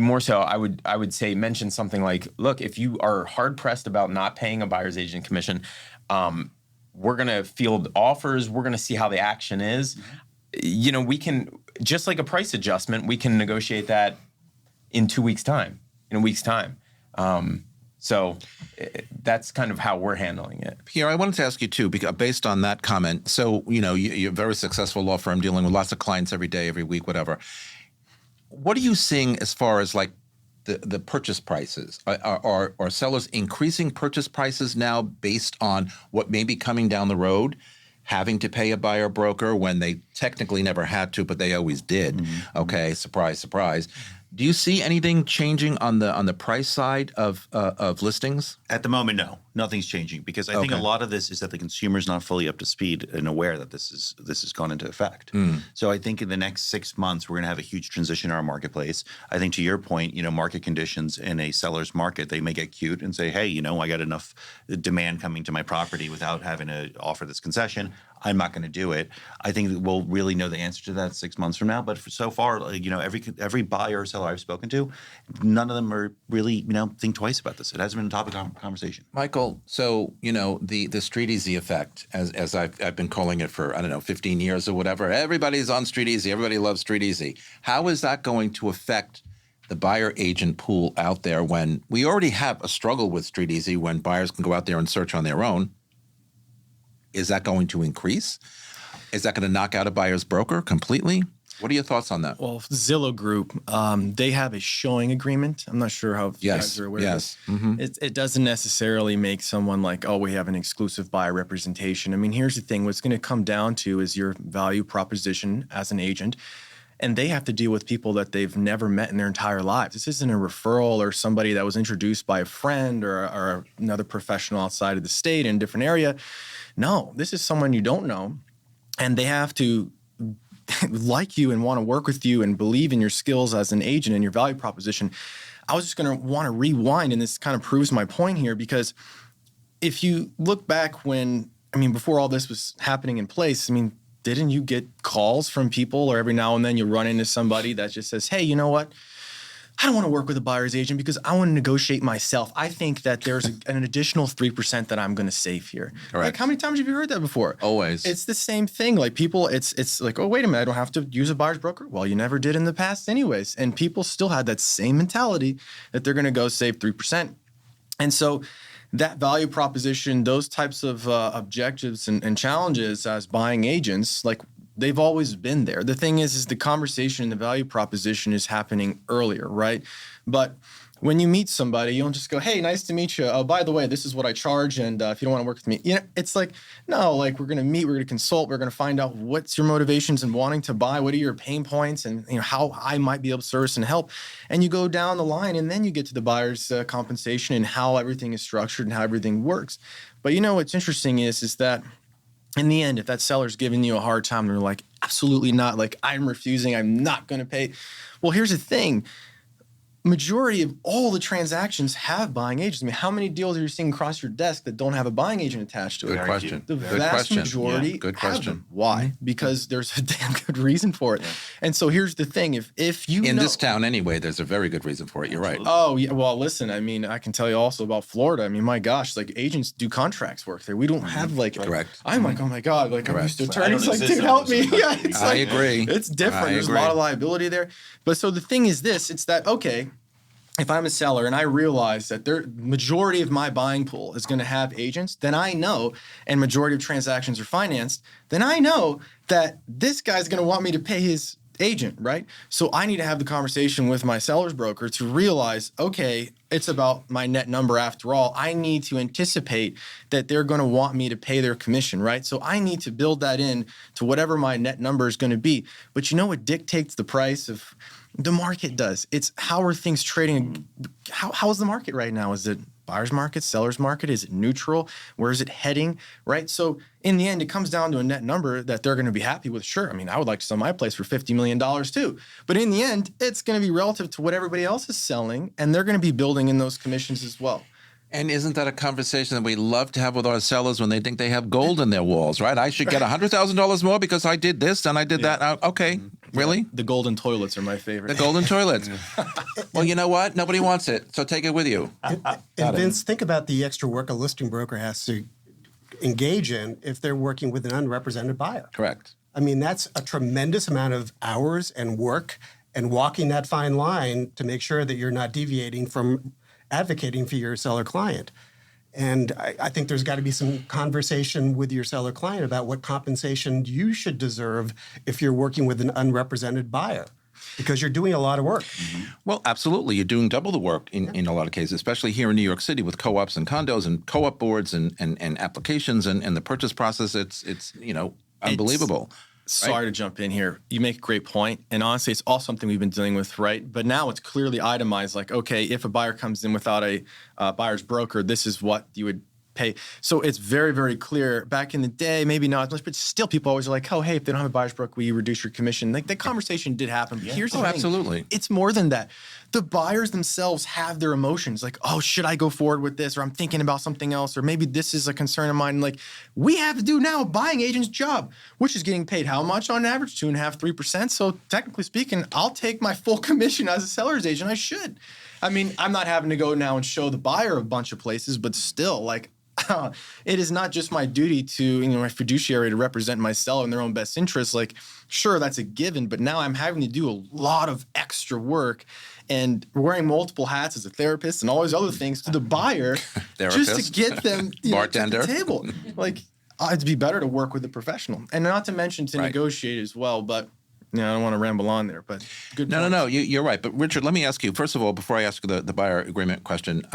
more so, I would say mention something like, look, if you are hard pressed about not paying a buyer's agent commission, we're going to field offers. We're going to see how the action is. You know, we can, just like a price adjustment, we can negotiate that in 2 weeks' time, in a week's time. So that's kind of how we're handling it. Pierre, I wanted to ask you too, because based on that comment. So, you know, you're a very successful law firm dealing with lots of clients every day, every week, whatever. What are you seeing as far as like the purchase prices? Are sellers increasing purchase prices now based on what may be coming down the road, having to pay a buyer broker when they technically never had to, but they always did? Mm-hmm. Okay, surprise, surprise. Do you see anything changing on the price side of listings? At the moment, no. Nothing's changing because I think a lot of this is that the consumer's not fully up to speed and aware that this has gone into effect. So I think in the next 6 months, we're going to have a huge transition in our marketplace. I think to your point, you know, market conditions in a seller's market, they may get cute and say, hey, you know, I got enough demand coming to my property without having to offer this concession. I'm not going to do it. I think that we'll really know the answer to that 6 months from now. But so far, you know, every buyer or seller I've spoken to, none of them are really, you know, think twice about this. It hasn't been a topic of conversation. Michael, so, you know, the Street Easy effect, as I've been calling it for, I don't know, 15 years or whatever. Everybody's on Street Easy. Everybody loves Street Easy. How is that going to affect the buyer agent pool out there when we already have a struggle with Street Easy when buyers can go out there and search on their own? Is that going to increase? Is that going to knock out a buyer's broker completely? What are your thoughts on that? Well, Zillow Group, they have a showing agreement. I'm not sure how you guys are aware of this. Mm-hmm. It doesn't necessarily make someone like, oh, we have an exclusive buyer representation. I mean, here's the thing. What's going to come down to is your value proposition as an agent. And they have to deal with people that they've never met in their entire lives. This isn't a referral or somebody that was introduced by a friend or another professional outside of the state in a different area. No, this is someone you don't know. And they have to like you and want to work with you and believe in your skills as an agent and your value proposition. I was just going to want to rewind, and this kind of proves my point here, because if you look back before all this was happening in place, I mean, didn't you get calls from people, or every now and then you run into somebody that just says, hey, you know what? I don't want to work with a buyer's agent because I want to negotiate myself. I think that there's an additional 3% that I'm going to save here. Correct. Like, how many times have you heard that before? Always. It's the same thing. Like, people, it's like, oh, wait a minute, I don't have to use a buyer's broker. Well, you never did in the past anyways. And people still had that same mentality that they're going to go save 3%. And so that value proposition, those types of objectives and challenges as buying agents, like, they've always been there. The thing is the conversation and the value proposition is happening earlier, right? But when you meet somebody, you don't just go, hey, nice to meet you. Oh, by the way, this is what I charge. And if you don't want to work with me, you know, it's like, no, like, we're going to meet, we're going to consult, we're going to find out what's your motivations in wanting to buy, what are your pain points, and, you know, how I might be able to service and help. And you go down the line, and then you get to the buyer's compensation and how everything is structured and how everything works. But, you know, what's interesting is that in the end, if that seller's giving you a hard time, they're like, absolutely not, like, I'm refusing, I'm not going to pay. Well, here's the thing. Majority of all the transactions have buying agents. I mean, how many deals are you seeing across your desk that don't have a buying agent attached to it? Good question. The vast majority Good have question. them. Why? Because there's a damn good reason for it. Yeah. And so here's the thing. If you in this town anyway, there's a very good reason for it. You're right. Oh, yeah. Well, listen, I mean, I can tell you also about Florida. I mean, my gosh, like, agents do contracts work there. We don't have like, correct. I'm like, oh my God, like, I'm used to attorneys, like, exist dude, help me. Yeah, it's I like, agree. It's different. There's a lot of liability there. But so the thing is this, it's that, okay, if I'm a seller and I realize that the majority of my buying pool is going to have agents, then I know, and majority of transactions are financed, then I know that this guy's going to want me to pay his agent, right? So I need to have the conversation with my seller's broker to realize, okay, it's about my net number after all. I need to anticipate that they're going to want me to pay their commission, right? So I need to build that in to whatever my net number is going to be. But you know what dictates the price of the market does? It's how are things trading? How is the market right now? Is it buyer's market, seller's market? Is it neutral? Where is it heading? Right? So in the end, it comes down to a net number that they're going to be happy with. Sure. I mean, I would like to sell my place for $50 million too. But in the end, it's going to be relative to what everybody else is selling, and they're going to be building in those commissions as well. And isn't that a conversation that we love to have with our sellers when they think they have gold in their walls, right? I should get $100,000 more because I did this and I did that. Okay, really? The golden toilets are my favorite. The golden toilets. Well, you know what? Nobody wants it, so take it with you. And Vince, think about the extra work a listing broker has to engage in if they're working with an unrepresented buyer. Correct. I mean, that's a tremendous amount of hours and work and walking that fine line to make sure that you're not deviating from advocating for your seller client. And I think there's got to be some conversation with your seller client about what compensation you should deserve if you're working with an unrepresented buyer, because you're doing a lot of work. Well, absolutely. You're doing double the work in a lot of cases, especially here in New York City with co-ops and condos and co-op boards and applications and the purchase process. It's unbelievable. Sorry to jump in here. You make a great point. And honestly, it's all something we've been dealing with, right? But now it's clearly itemized like, okay, if a buyer comes in without a buyer's broker, this is what you would pay. So it's very, very clear. Back in the day, maybe not as much, but still people always are like, oh, hey, if they don't have a buyer's broker, will you reduce your commission? Like that conversation did happen. But here's the thing. Absolutely. It's more than that. The buyers themselves have their emotions like, oh, should I go forward with this? Or I'm thinking about something else. Or maybe this is a concern of mine. Like we have to do now a buying agent's job, which is getting paid how much on average? 2.5%, 3%. So technically speaking, I'll take my full commission as a seller's agent. I should. I mean, I'm not having to go now and show the buyer a bunch of places, but still like, it is not just my duty to, my fiduciary to represent my seller in their own best interest. Like, sure, that's a given, but now I'm having to do a lot of extra work and wearing multiple hats as a therapist and all these other things to the buyer just to get them bartender to the table. Like, it'd be better to work with a professional, and not to mention to negotiate as well. But I don't want to ramble on there. But good. No. You're right. But Richard, let me ask you first of all before I ask you the buyer agreement question.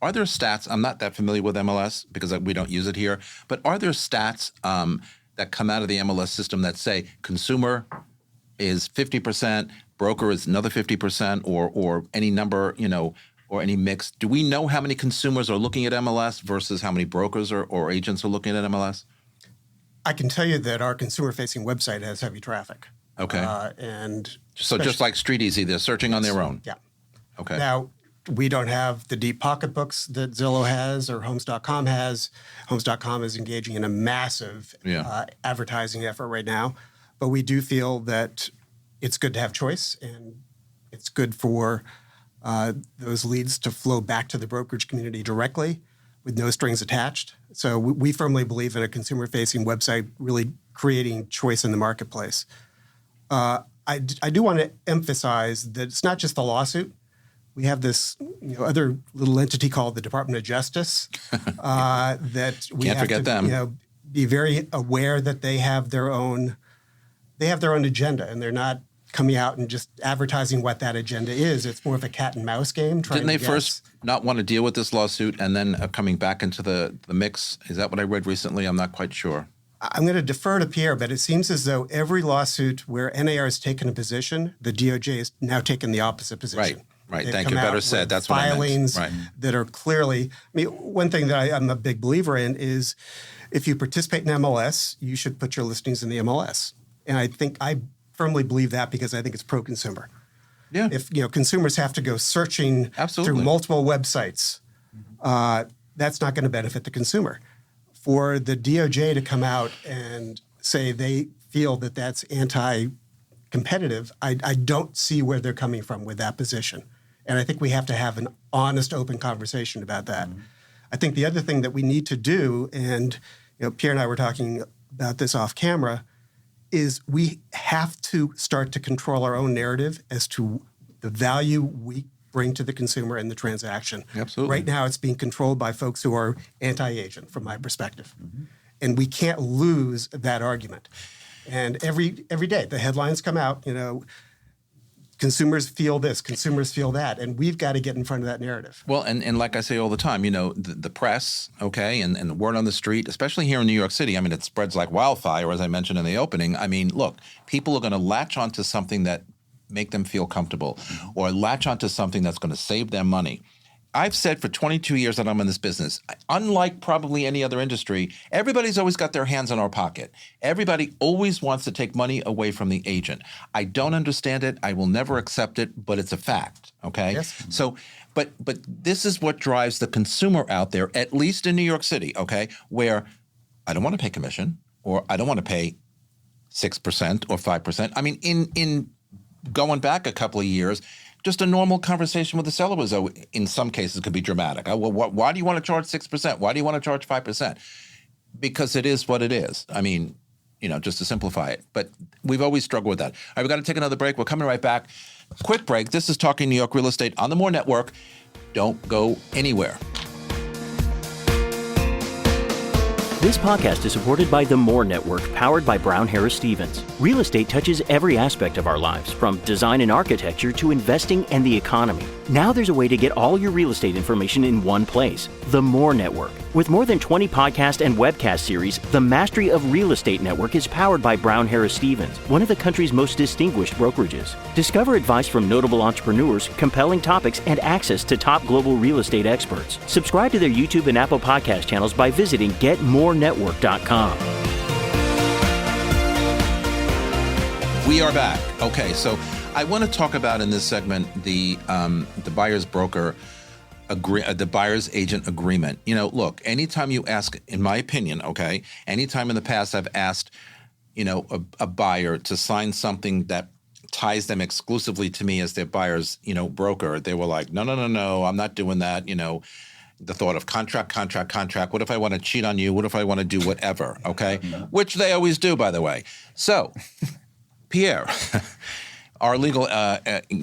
Are there stats? I'm not that familiar with MLS because we don't use it here. But are there stats that come out of the MLS system that say consumer is 50%, broker is another 50%, or any number, or any mix? Do we know how many consumers are looking at MLS versus how many brokers or agents are looking at MLS? I can tell you that our consumer-facing website has heavy traffic. Okay. And so just like Street Easy, they're searching on their own. Yeah. Okay. Now, we don't have the deep pocketbooks that Zillow has or Homes.com has. Homes.com is engaging in a massive advertising effort right now. But we do feel that it's good to have choice, and it's good for those leads to flow back to the brokerage community directly with no strings attached. So we firmly believe in a consumer-facing website really creating choice in the marketplace. I do want to emphasize that it's not just the lawsuit. We have this other little entity called the Department of Justice that we Can't have forget to them. Be very aware that they have their own agenda, and they're not coming out and just advertising what that agenda is. It's more of a cat and mouse game. Didn't they first not want to deal with this lawsuit and then coming back into the mix? Is that what I read recently? I'm not quite sure. I'm going to defer to Pierre, but it seems as though every lawsuit where NAR has taken a position, the DOJ has now taken the opposite position. Right. They've Thank come you. out Better with said. That's what I meant. filings that are clearly. I mean, one thing that I'm a big believer in is if you participate in MLS, you should put your listings in the MLS. And I firmly believe that because I think it's pro-consumer. Yeah. If consumers have to go searching through multiple websites, that's not going to benefit the consumer. For the DOJ to come out and say they feel that that's anti-competitive, I don't see where they're coming from with that position. And I think we have to have an honest, open conversation about that. I think the other thing that we need to do, and Pierre and I were talking about this off camera, is we have to start to control our own narrative as to the value we bring to the consumer in the transaction. Absolutely. Right now, it's being controlled by folks who are anti-agent, from my perspective. And we can't lose that argument. And every day, the headlines come out, consumers feel this, consumers feel that, and we've got to get in front of that narrative. Well, and like I say all the time, the press, and the word on the street, especially here in New York City, I mean, it spreads like wildfire, as I mentioned in the opening. I mean, look, people are going to latch onto something that make them feel comfortable or latch onto something that's going to save them money. I've said for 22 years that I'm in this business, unlike probably any other industry, everybody's always got their hands in our pocket. Everybody always wants to take money away from the agent. I don't understand it. I will never accept it, but it's a fact, okay? Yes. So But this is what drives the consumer out there, at least in New York City, okay, where I don't want to pay commission or I don't want to pay 6% or 5%. I mean, in going back a couple of years, just a normal conversation with the seller was, in some cases, could be dramatic. Well, why do you want to charge 6%? Why do you want to charge 5%? Because it is what it is. I mean, just to simplify it. But we've always struggled with that. All right, we've got to take another break. We're coming right back. Quick break. This is Talking New York Real Estate on the More Network. Don't go anywhere. This podcast is supported by the More Network, powered by Brown Harris Stevens. Real estate touches every aspect of our lives, from design and architecture to investing and the economy. Now there's a way to get all your real estate information in one place. The More Network. With more than 20 podcast and webcast series, the Mastery of Real Estate Network is powered by Brown Harris Stevens, one of the country's most distinguished brokerages. Discover advice from notable entrepreneurs, compelling topics, and access to top global real estate experts. Subscribe to their YouTube and Apple podcast channels by visiting getmorenetwork.com. We are back. Okay, so I want to talk about in this segment the buyer's broker the buyer's agent agreement. Look, anytime you ask, in my opinion, okay, anytime in the past I've asked, a buyer to sign something that ties them exclusively to me as their buyer's, broker, they were like, no, I'm not doing that. The thought of contract. What if I want to cheat on you? What if I want to do whatever? Okay, which they always do, by the way. So, Pierre, our legal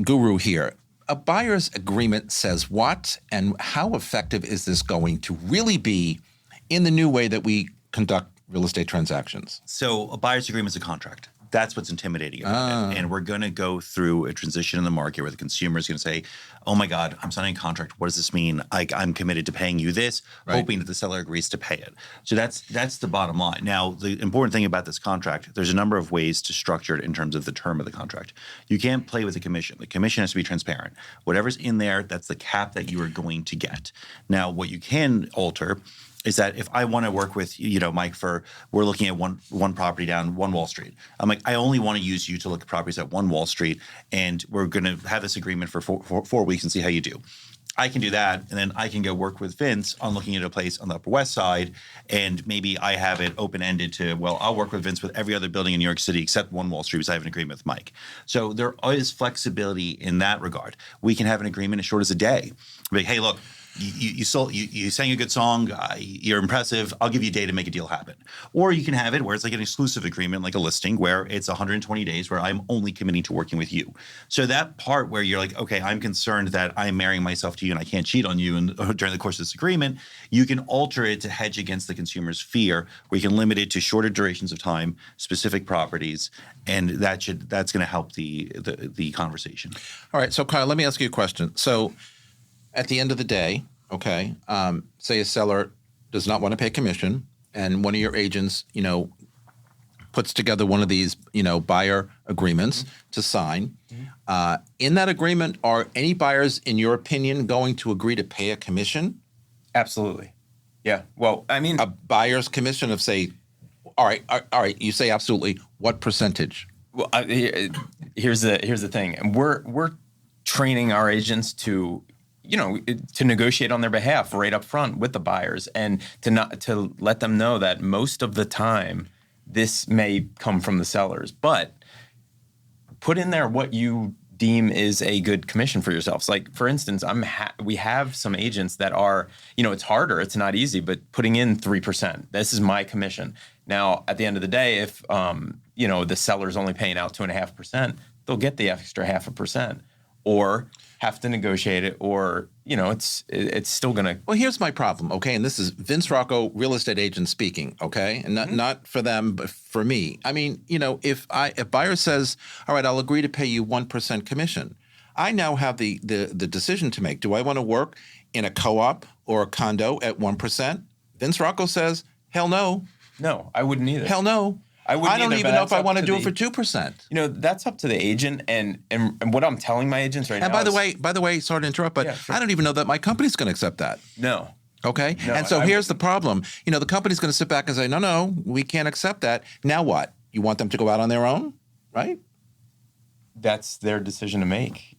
guru here. A buyer's agreement says what, and how effective is this going to really be in the new way that we conduct real estate transactions? So a buyer's agreement is a contract. That's what's intimidating about it. And we're going to go through a transition in the market where the consumer is going to say, oh my God, I'm signing a contract. What does this mean? I'm committed to paying you this, hoping that the seller agrees to pay it. So that's the bottom line. Now, the important thing about this contract, there's a number of ways to structure it in terms of the term of the contract. You can't play with the commission. The commission has to be transparent. Whatever's in there, that's the cap that you are going to get. Now, what you can alter is that if I want to work with, Mike, we're looking at one property down 1 Wall Street. I'm like, I only want to use you to look at properties at 1 Wall Street, and we're going to have this agreement for 4 weeks and see how you do. I can do that, and then I can go work with Vince on looking at a place on the Upper West Side, and maybe I have it open-ended to, well, I'll work with Vince with every other building in New York City except 1 Wall Street because I have an agreement with Mike. So there is flexibility in that regard. We can have an agreement as short as a day. Like, hey, look, you sang a good song, you're impressive, I'll give you a day to make a deal happen. Or you can have it where it's like an exclusive agreement, like a listing, where it's 120 days where I'm only committing to working with you. So that part where you're like, okay, I'm concerned that I'm marrying myself to you and I can't cheat on you during the course of this agreement, you can alter it to hedge against the consumer's fear, where you can limit it to shorter durations of time, specific properties, and that's going to help the conversation. All right, so Kyle, let me ask you a question. So at the end of the day, okay, say a seller does not want to pay commission, and one of your agents, puts together one of these, buyer agreements to sign. In that agreement, are any buyers, in your opinion, going to agree to pay a commission? Absolutely. Yeah. Well, I mean, a buyer's commission of, say, all right. You say absolutely. What percentage? Well, here's the thing, and we're training our agents to negotiate on their behalf right up front with the buyers, and to let them know that most of the time this may come from the sellers, but put in there what you deem is a good commission for yourselves. Like, for instance, we have some agents that are, it's harder, it's not easy, but putting in 3%. This is my commission. Now, at the end of the day, if the seller's only paying out 2.5%, they'll get the extra 0.5%, or have to negotiate it, or it's still going to. Well, here's my problem, okay? And this is Vince Rocco, real estate agent speaking, okay? And not for them, but for me. I mean, if buyer says, all right, I'll agree to pay you 1% commission, I now have the decision to make. Do I want to work in a co-op or a condo at 1%? Vince Rocco says, hell no. No, I wouldn't either. Hell no. I don't even know if I want to do it for 2%. That's up to the agent, and what I'm telling my agents right now. And by the way, sorry to interrupt, but yeah, sure. I don't even know that my company's going to accept that. No. Okay. No, and so here's the problem. The company's going to sit back and say, no, we can't accept that. Now what? You want them to go out on their own, right? That's their decision to make.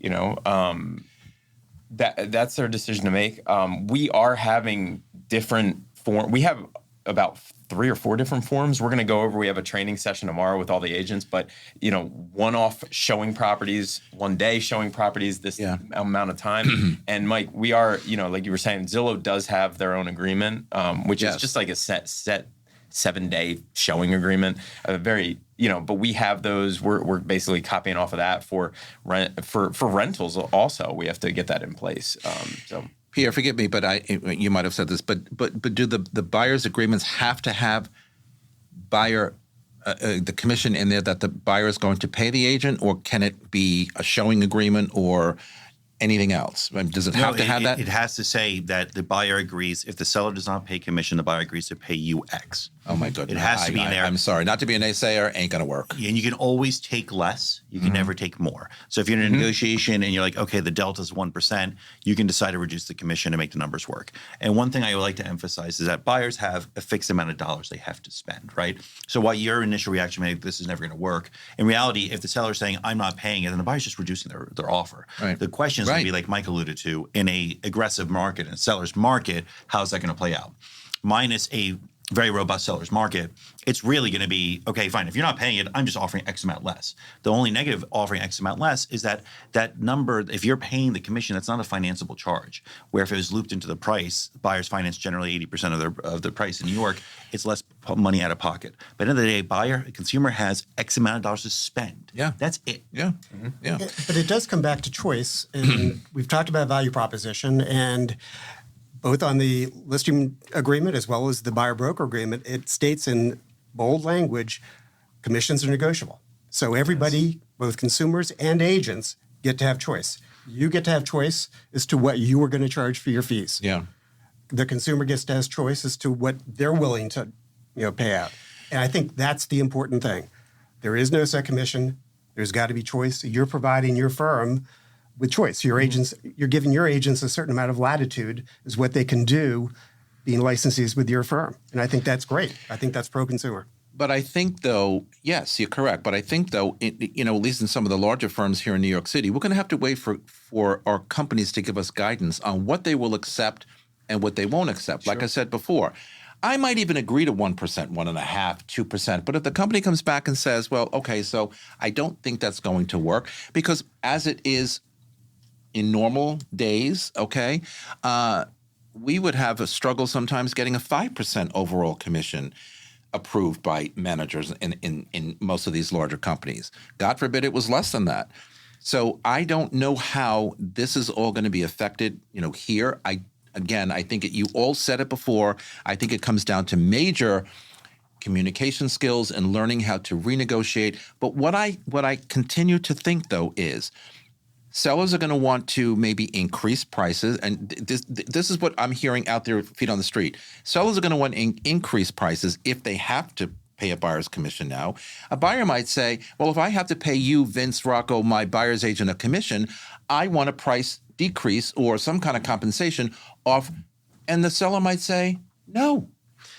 That's their decision to make. We are having different we have about 3 or 4 different forms we're going to go over. We have a training session tomorrow with all the agents, but one-off showing properties, one day showing properties, this amount of time. And Mike, we are, like you were saying, Zillow does have their own agreement, which is just like a set 7-day showing agreement. But we have those. We're basically copying off of that for rentals. Also, we have to get that in place. Pierre, forgive me, but you might have said this, but do the buyer's agreements have to have the commission in there that the buyer is going to pay the agent, or can it be a showing agreement or anything else? Does it have to have that? It has to say that the buyer agrees. If the seller does not pay commission, the buyer agrees to pay you X. Oh my goodness! It has to be in there. I'm sorry, not to be a naysayer, ain't gonna work. And you can always take less. You can never take more. So if you're in a negotiation and you're like, okay, the delta is 1%, you can decide to reduce the commission and make the numbers work. And one thing I would like to emphasize is that buyers have a fixed amount of dollars they have to spend, right? So while your initial reaction may be, this is never going to work, in reality, if the seller's saying, I'm not paying it, then the buyer's just reducing their offer. Right. The question is going to be, like Mike alluded to, in a aggressive market, in a seller's market, how's that going to play out? Minus a very robust seller's market, it's really going to be, okay, fine. If you're not paying it, I'm just offering X amount less. The only negative offering X amount less is that number, if you're paying the commission, that's not a financeable charge. Where if it was looped into the price, buyers finance generally 80% of the price in New York, it's less money out of pocket. But at the end of the day, a consumer has X amount of dollars to spend. Yeah. That's it. Yeah. Yeah. But it does come back to choice. And we've talked about value proposition, and both on the listing agreement as well as the buyer-broker agreement, it states in bold language, commissions are negotiable. So everybody, both consumers and agents, get to have choice. You get to have choice as to what you are going to charge for your fees. Yeah. The consumer gets to have choice as to what they're willing to pay out. And I think that's the important thing. There is no set commission. There's got to be choice. You're providing your firm with choice. Your agents, you're giving your agents a certain amount of latitude is what they can do being licensees with your firm. And I think that's great. I think that's pro-consumer. But I think, though, yes, you're correct. But I think, though, at least in some of the larger firms here in New York City, we're going to have to wait for our companies to give us guidance on what they will accept and what they won't accept. Sure. Like I said before, I might even agree to 1%, 1.5%, 2%. But if the company comes back and says, well, okay, so I don't think that's going to work, because as it is in normal days, okay, we would have a struggle sometimes getting a 5% overall commission approved by managers in most of these larger companies. God forbid it was less than that. So I don't know how this is all going to be affected, here. I think you all said it before. I think it comes down to major communication skills and learning how to renegotiate. But what I continue to think, though, is sellers are going to want to maybe increase prices, and this is what I'm hearing out there, feet on the street. Sellers are going to want to increase prices if they have to pay a buyer's commission now. A buyer might say, well, if I have to pay you, Vince Rocco, my buyer's agent, a commission, I want a price decrease or some kind of compensation off. And the seller might say, no.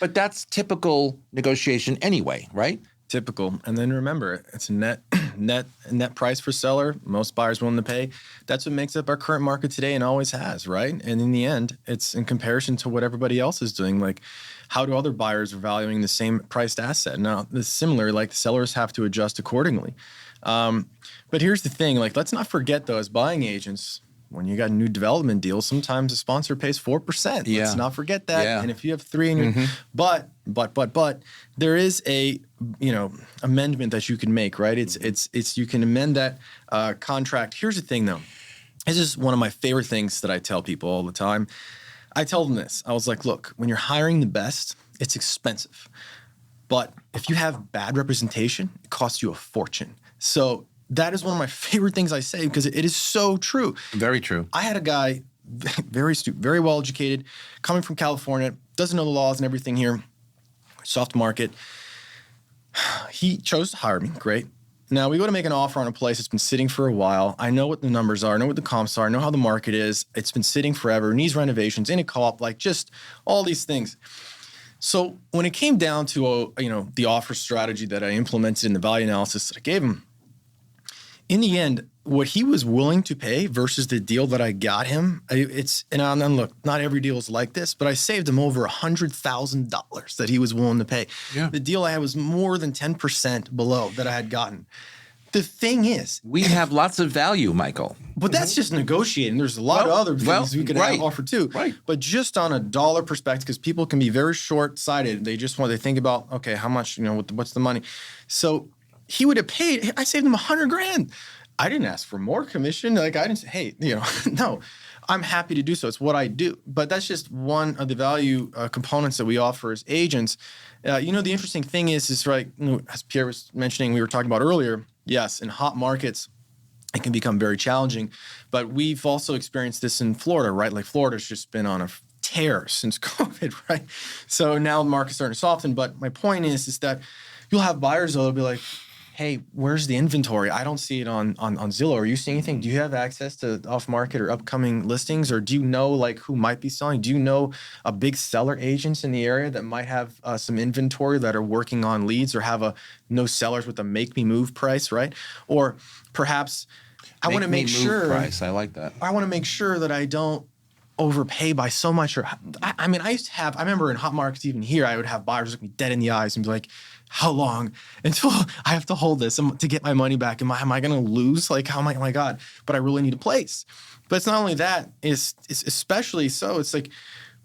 But that's typical negotiation anyway, right? Typical. And then remember, it's a net price for seller. Most buyers willing to pay. That's what makes up our current market today and always has, right? And in the end, it's in comparison to what everybody else is doing. Like, how do other buyers are valuing the same priced asset? Now, it's similar, like the sellers have to adjust accordingly. But here's the thing, like, let's not forget though, as buying agents, when you got a new development deal, sometimes the sponsor pays 4%. Yeah. Let's not forget that. Yeah. And if you have 3 in your, but there is a, amendment that you can make, right? It's you can amend that contract. Here's the thing though. This is one of my favorite things that I tell people all the time. I tell them this. I was like, look, when you're hiring the best, it's expensive. But if you have bad representation, it costs you a fortune. So that is one of my favorite things I say because it is so true. Very true. I had a guy, very astute, very well educated, coming from California, doesn't know the laws and everything here, soft market. He chose to hire me. Great. Now we go to make an offer on a place that's been sitting for a while. I know what the numbers are. I know what the comps are. I know how the market is. It's been sitting forever. Needs renovations, in a co-op, like just all these things. So when it came down to the offer strategy that I implemented in the value analysis that I gave him, in the end, what he was willing to pay versus the deal that I got him, and look, not every deal is like this, but I saved him over $100,000 that he was willing to pay. Yeah. The deal I had was more than 10% below that I had gotten. The thing is, We have lots of value, Michael. but that's just negotiating. There's a lot of other things we could have offer too. Right. But just on a dollar perspective, because people can be very short-sighted. They think about, okay, how much, what's the money? So he would have paid, I saved him $100,000. I didn't ask for more commission. Like I didn't say, hey, no, I'm happy to do so. It's what I do. But that's just one of the value components that we offer as agents. The interesting thing is right, as Pierre was mentioning, we were talking about earlier, yes, in hot markets, it can become very challenging. But we've also experienced this in Florida, right? Like Florida's just been on a tear since COVID, right? So now the market's starting to soften. But my point is that you'll have buyers that'll be like, hey, where's the inventory? I don't see it on Zillow. Are you seeing anything? Do you have access to off-market or upcoming listings? Or do you know like who might be selling? Do you know a big seller agents in the area that might have some inventory that are working on leads or have no sellers with a make me move price, right? Or perhaps I want to make sure price. I like that. I want to make sure that I don't overpay by so much. Or I remember in hot markets even here, I would have buyers look me dead in the eyes and be like, how long until I have to hold this to get my money back? Am I going to lose? Like, oh my God, but I really need a place. But it's not only that, it's especially so. It's like,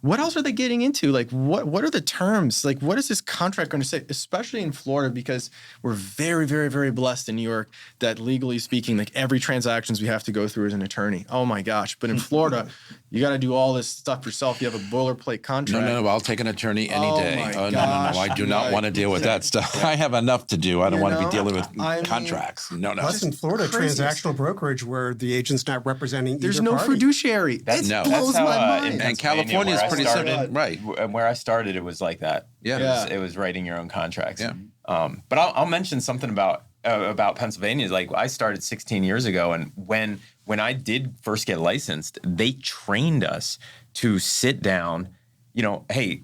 what else are they getting into? Like, what are the terms? Like, what is this contract going to say? Especially in Florida, because we're very, very, very blessed in New York that legally speaking, like every transactions we have to go through as an attorney. Oh my gosh. But in Florida, you got to do all this stuff yourself. You have a boilerplate contract. No, I'll take an attorney any day. My No, I do not want to deal with that stuff. I have enough to do. I don't want to be dealing with contracts. No. Plus in Florida, crazy. transactional brokerage where the agent's not representing There's either no party. fiduciary. It blows my mind. And California is pretty simple. Right. And where I started, it was like that. Yeah. It was writing your own contracts. Yeah. But I'll mention something about Pennsylvania. Like I started 16 years ago, and when I did first get licensed, they trained us to sit down. Hey,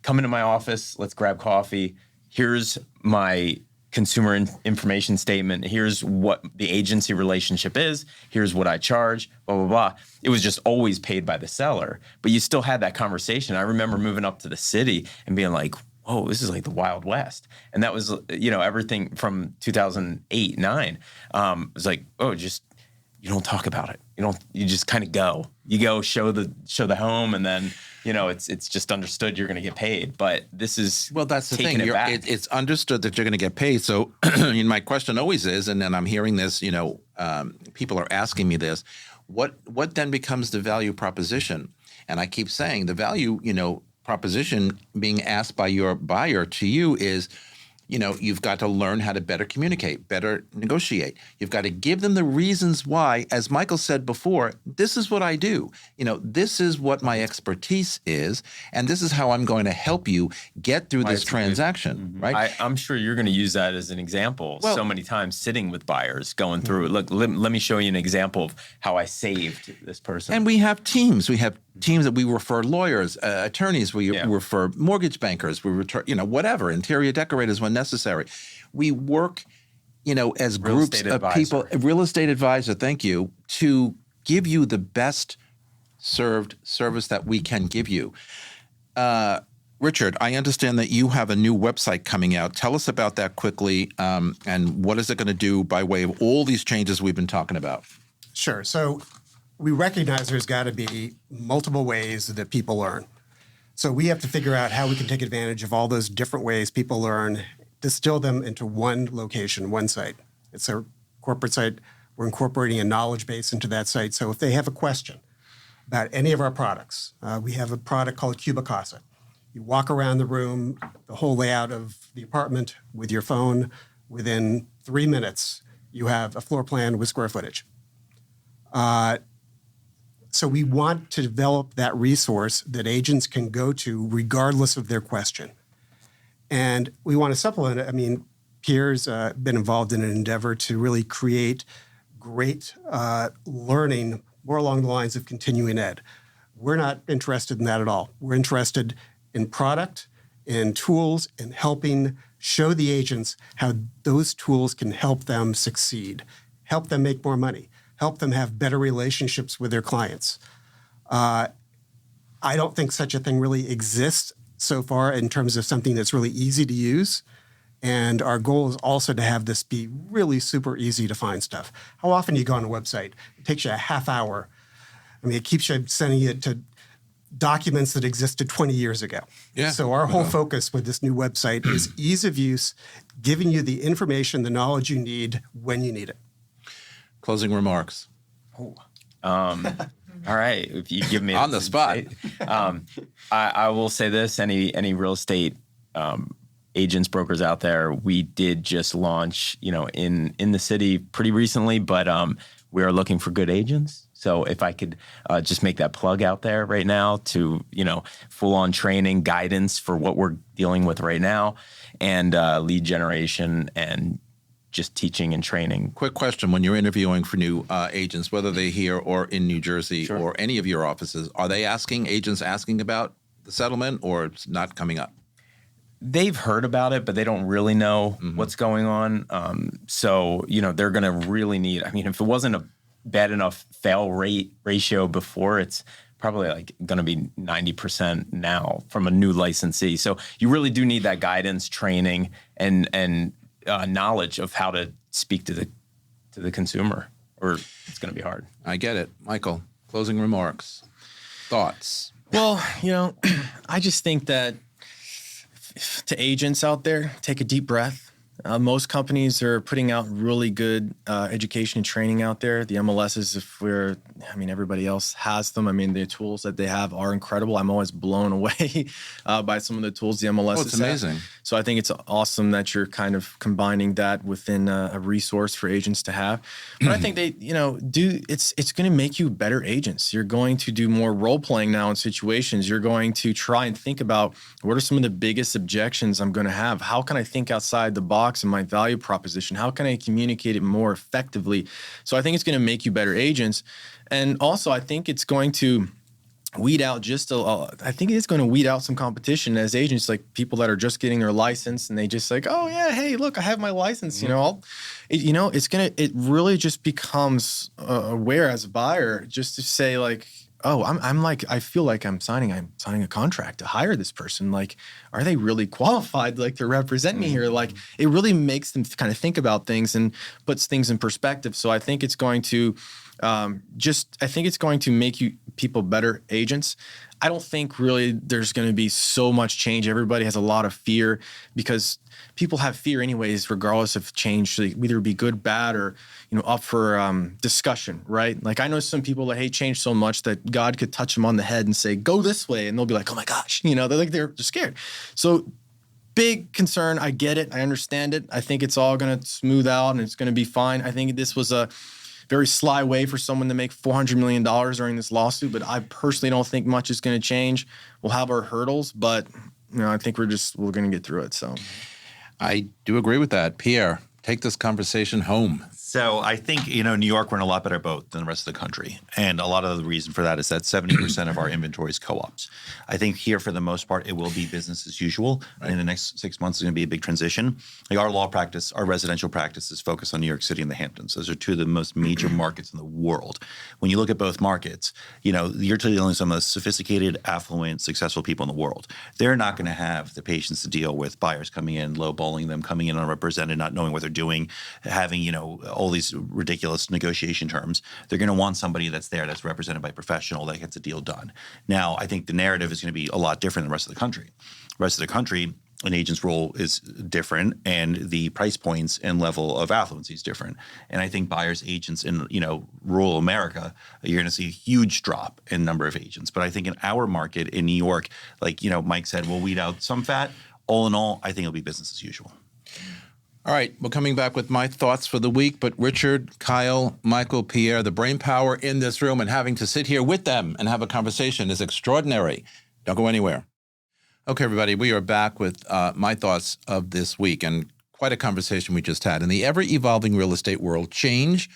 come into my office. Let's grab coffee. Here's my consumer information statement. Here's what the agency relationship is. Here's what I charge, blah, blah, blah. It was just always paid by the seller, but you still had that conversation. I remember moving up to the city and being like, whoa, this is like the Wild West. And that was, everything from 2008, 9. It was like, you don't talk about it. You just kind of go. You go show the home, and then it's just understood you're going to get paid. But this is that's the thing. It back. It's understood that you're going to get paid. So my question always is, and then I'm hearing this. People are asking me this. What then becomes the value proposition? And I keep saying the value proposition being asked by your buyer to you is, you've got to learn how to better communicate, better negotiate. You've got to give them the reasons why. As Michael said before, this is what I do. This is what my expertise is, and this is how I'm going to help you get through this transaction, right? I'm sure you're going to use that as an example so many times sitting with buyers, going through, look, let me show you an example of how I saved this person. And we have teams. We have teams that we refer lawyers, attorneys, we refer mortgage bankers, we refer, whatever, interior decorators when necessary. We work, as groups of people, real estate advisor, thank you, to give you the best served service that we can give you. Richard, I understand that you have a new website coming out. Tell us about that quickly, and what is it going to do by way of all these changes we've been talking about? Sure. So we recognize there's got to be multiple ways that people learn. So we have to figure out how we can take advantage of all those different ways people learn, distill them into one location, one site. It's a corporate site. We're incorporating a knowledge base into that site. So if they have a question about any of our products, we have a product called Cubicasa. You walk around the room, the whole layout of the apartment with your phone. Within 3 minutes, you have a floor plan with square footage. So we want to develop that resource that agents can go to regardless of their question. And we want to supplement it. I mean, Pierre's been involved in an endeavor to really create great learning more along the lines of continuing ed. We're not interested in that at all. We're interested in product, in tools, in helping show the agents how those tools can help them succeed. help them make more money, help them have better relationships with their clients. I don't think such a thing really exists so far in terms of something that's really easy to use. And our goal is also to have this be really super easy to find stuff. How often do you go on a website? It takes you a half hour. I mean, it keeps you sending it to documents that existed 20 years ago. Yeah. So our whole focus with this new website is ease of use, giving you the information, the knowledge you need when you need it. Closing remarks. All right, if you give me On the spot. I will say this: any real estate agents, brokers out there, we did just launch, in the city pretty recently, but we are looking for good agents. So if I could just make that plug out there right now to, full on training, guidance for what we're dealing with right now, and lead generation and just teaching and training. Quick question. When you're interviewing for new agents, whether they're here or in New Jersey or any of your offices, are they agents asking about the settlement, or it's not coming up? They've heard about it, but they don't really know what's going on. So, they're going to really need, if it wasn't a bad enough fail rate ratio before, it's probably going to be 90% now from a new licensee. So you really do need that guidance, training, and knowledge of how to speak to the consumer, or it's going to be hard. I get it. Michael, closing remarks, thoughts. Well, I just think that to agents out there, take a deep breath. Most companies are putting out really good education and training out there. The MLSs, everybody else has them. The tools that they have are incredible. I'm always blown away by some of the tools the MLSs have. It's amazing. So I think it's awesome that you're kind of combining that within a resource for agents to have. But I think they, it's going to make you better agents. You're going to do more role playing now in situations. You're going to try and think about what are some of the biggest objections I'm going to have? How can I think outside the box in my value proposition? How can I communicate it more effectively? So I think it's going to make you better agents. And also I think it's going to weed out some competition as agents, like people that are just getting their license and they just oh yeah, hey, look, I have my license. It really just becomes aware as a buyer just to say I feel like I'm signing a contract to hire this person. Are they really qualified to represent me here? It really makes them kind of think about things and puts things in perspective. So I think it's going to make people better agents. I don't think really there's going to be so much change. Everybody has a lot of fear because people have fear anyways, regardless of change, either be good, bad, or up for discussion, right? I know some people that hate change so much that God could touch them on the head and say, go this way. And they'll be like, oh my gosh, they're scared. So big concern. I get it. I understand it. I think it's all going to smooth out and it's going to be fine. I think this was a very sly way for someone to make $400 million during this lawsuit, but I personally don't think much is going to change. We'll have our hurdles, but I think we're going to get through it. So I do agree with that. Pierre, take this conversation home. So I think, New York, we're in a lot better boat than the rest of the country. And a lot of the reason for that is that 70% of our inventory is co-ops. I think here, for the most part, it will be business as usual. Right. In the next 6 months, it's going to be a big transition. Our law practice, our residential practice is focused on New York City and the Hamptons. Those are two of the most major markets in the world. When you look at both markets, you're dealing with some of the sophisticated, affluent, successful people in the world. They're not going to have the patience to deal with buyers coming in, lowballing them, coming in unrepresented, not knowing what they're doing, having, all these ridiculous negotiation terms. They're going to want somebody that's there, that's represented by a professional, that gets a deal done. Now, I think the narrative is going to be a lot different than the rest of the country. The rest of the country, an agent's role is different, and the price points and level of affluence is different. And I think buyers, agents in rural America, you're going to see a huge drop in number of agents. But I think in our market in New York, Mike said, we'll weed out some fat. All in all, I think it'll be business as usual. All right, we're coming back with my thoughts for the week, but Richard, Kyle, Michael, Pierre, the brain power in this room and having to sit here with them and have a conversation is extraordinary. Don't go anywhere. Okay, everybody, we are back with my thoughts of this week, and quite a conversation we just had. In the ever-evolving real estate world, change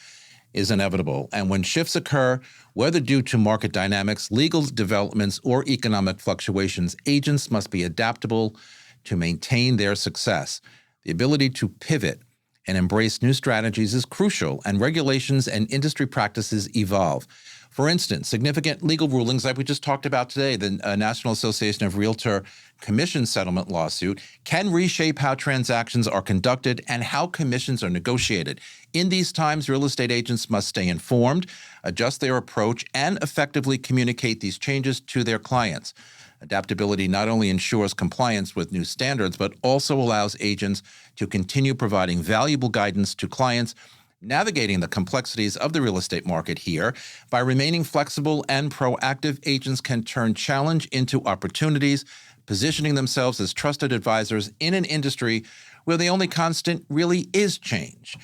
is inevitable, and when shifts occur, whether due to market dynamics, legal developments, or economic fluctuations, agents must be adaptable to maintain their success. The ability to pivot and embrace new strategies is crucial, and regulations and industry practices evolve. For instance, significant legal rulings like we just talked about today, the National Association of Realtor commission settlement lawsuit, can reshape how transactions are conducted and how commissions are negotiated. In these times, real estate agents must stay informed, adjust their approach, and effectively communicate these changes to their clients. Adaptability not only ensures compliance with new standards, but also allows agents to continue providing valuable guidance to clients, navigating the complexities of the real estate market here. By remaining flexible and proactive, agents can turn challenge into opportunities, positioning themselves as trusted advisors in an industry where the only constant really is change.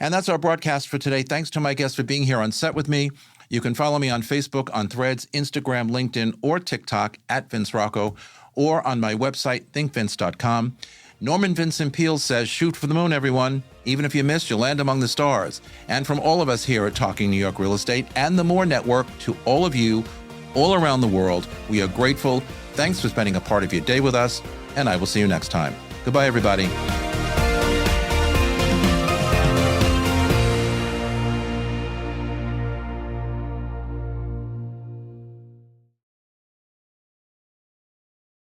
And that's our broadcast for today. Thanks to my guests for being here on set with me. You can follow me on Facebook, on Threads, Instagram, LinkedIn, or TikTok at Vince Rocco, or on my website, thinkvince.com. Norman Vincent Peale says, shoot for the moon, everyone. Even if you miss, you'll land among the stars. And from all of us here at Talking New York Real Estate and the More Network, to all of you all around the world, we are grateful. Thanks for spending a part of your day with us, and I will see you next time. Goodbye, everybody.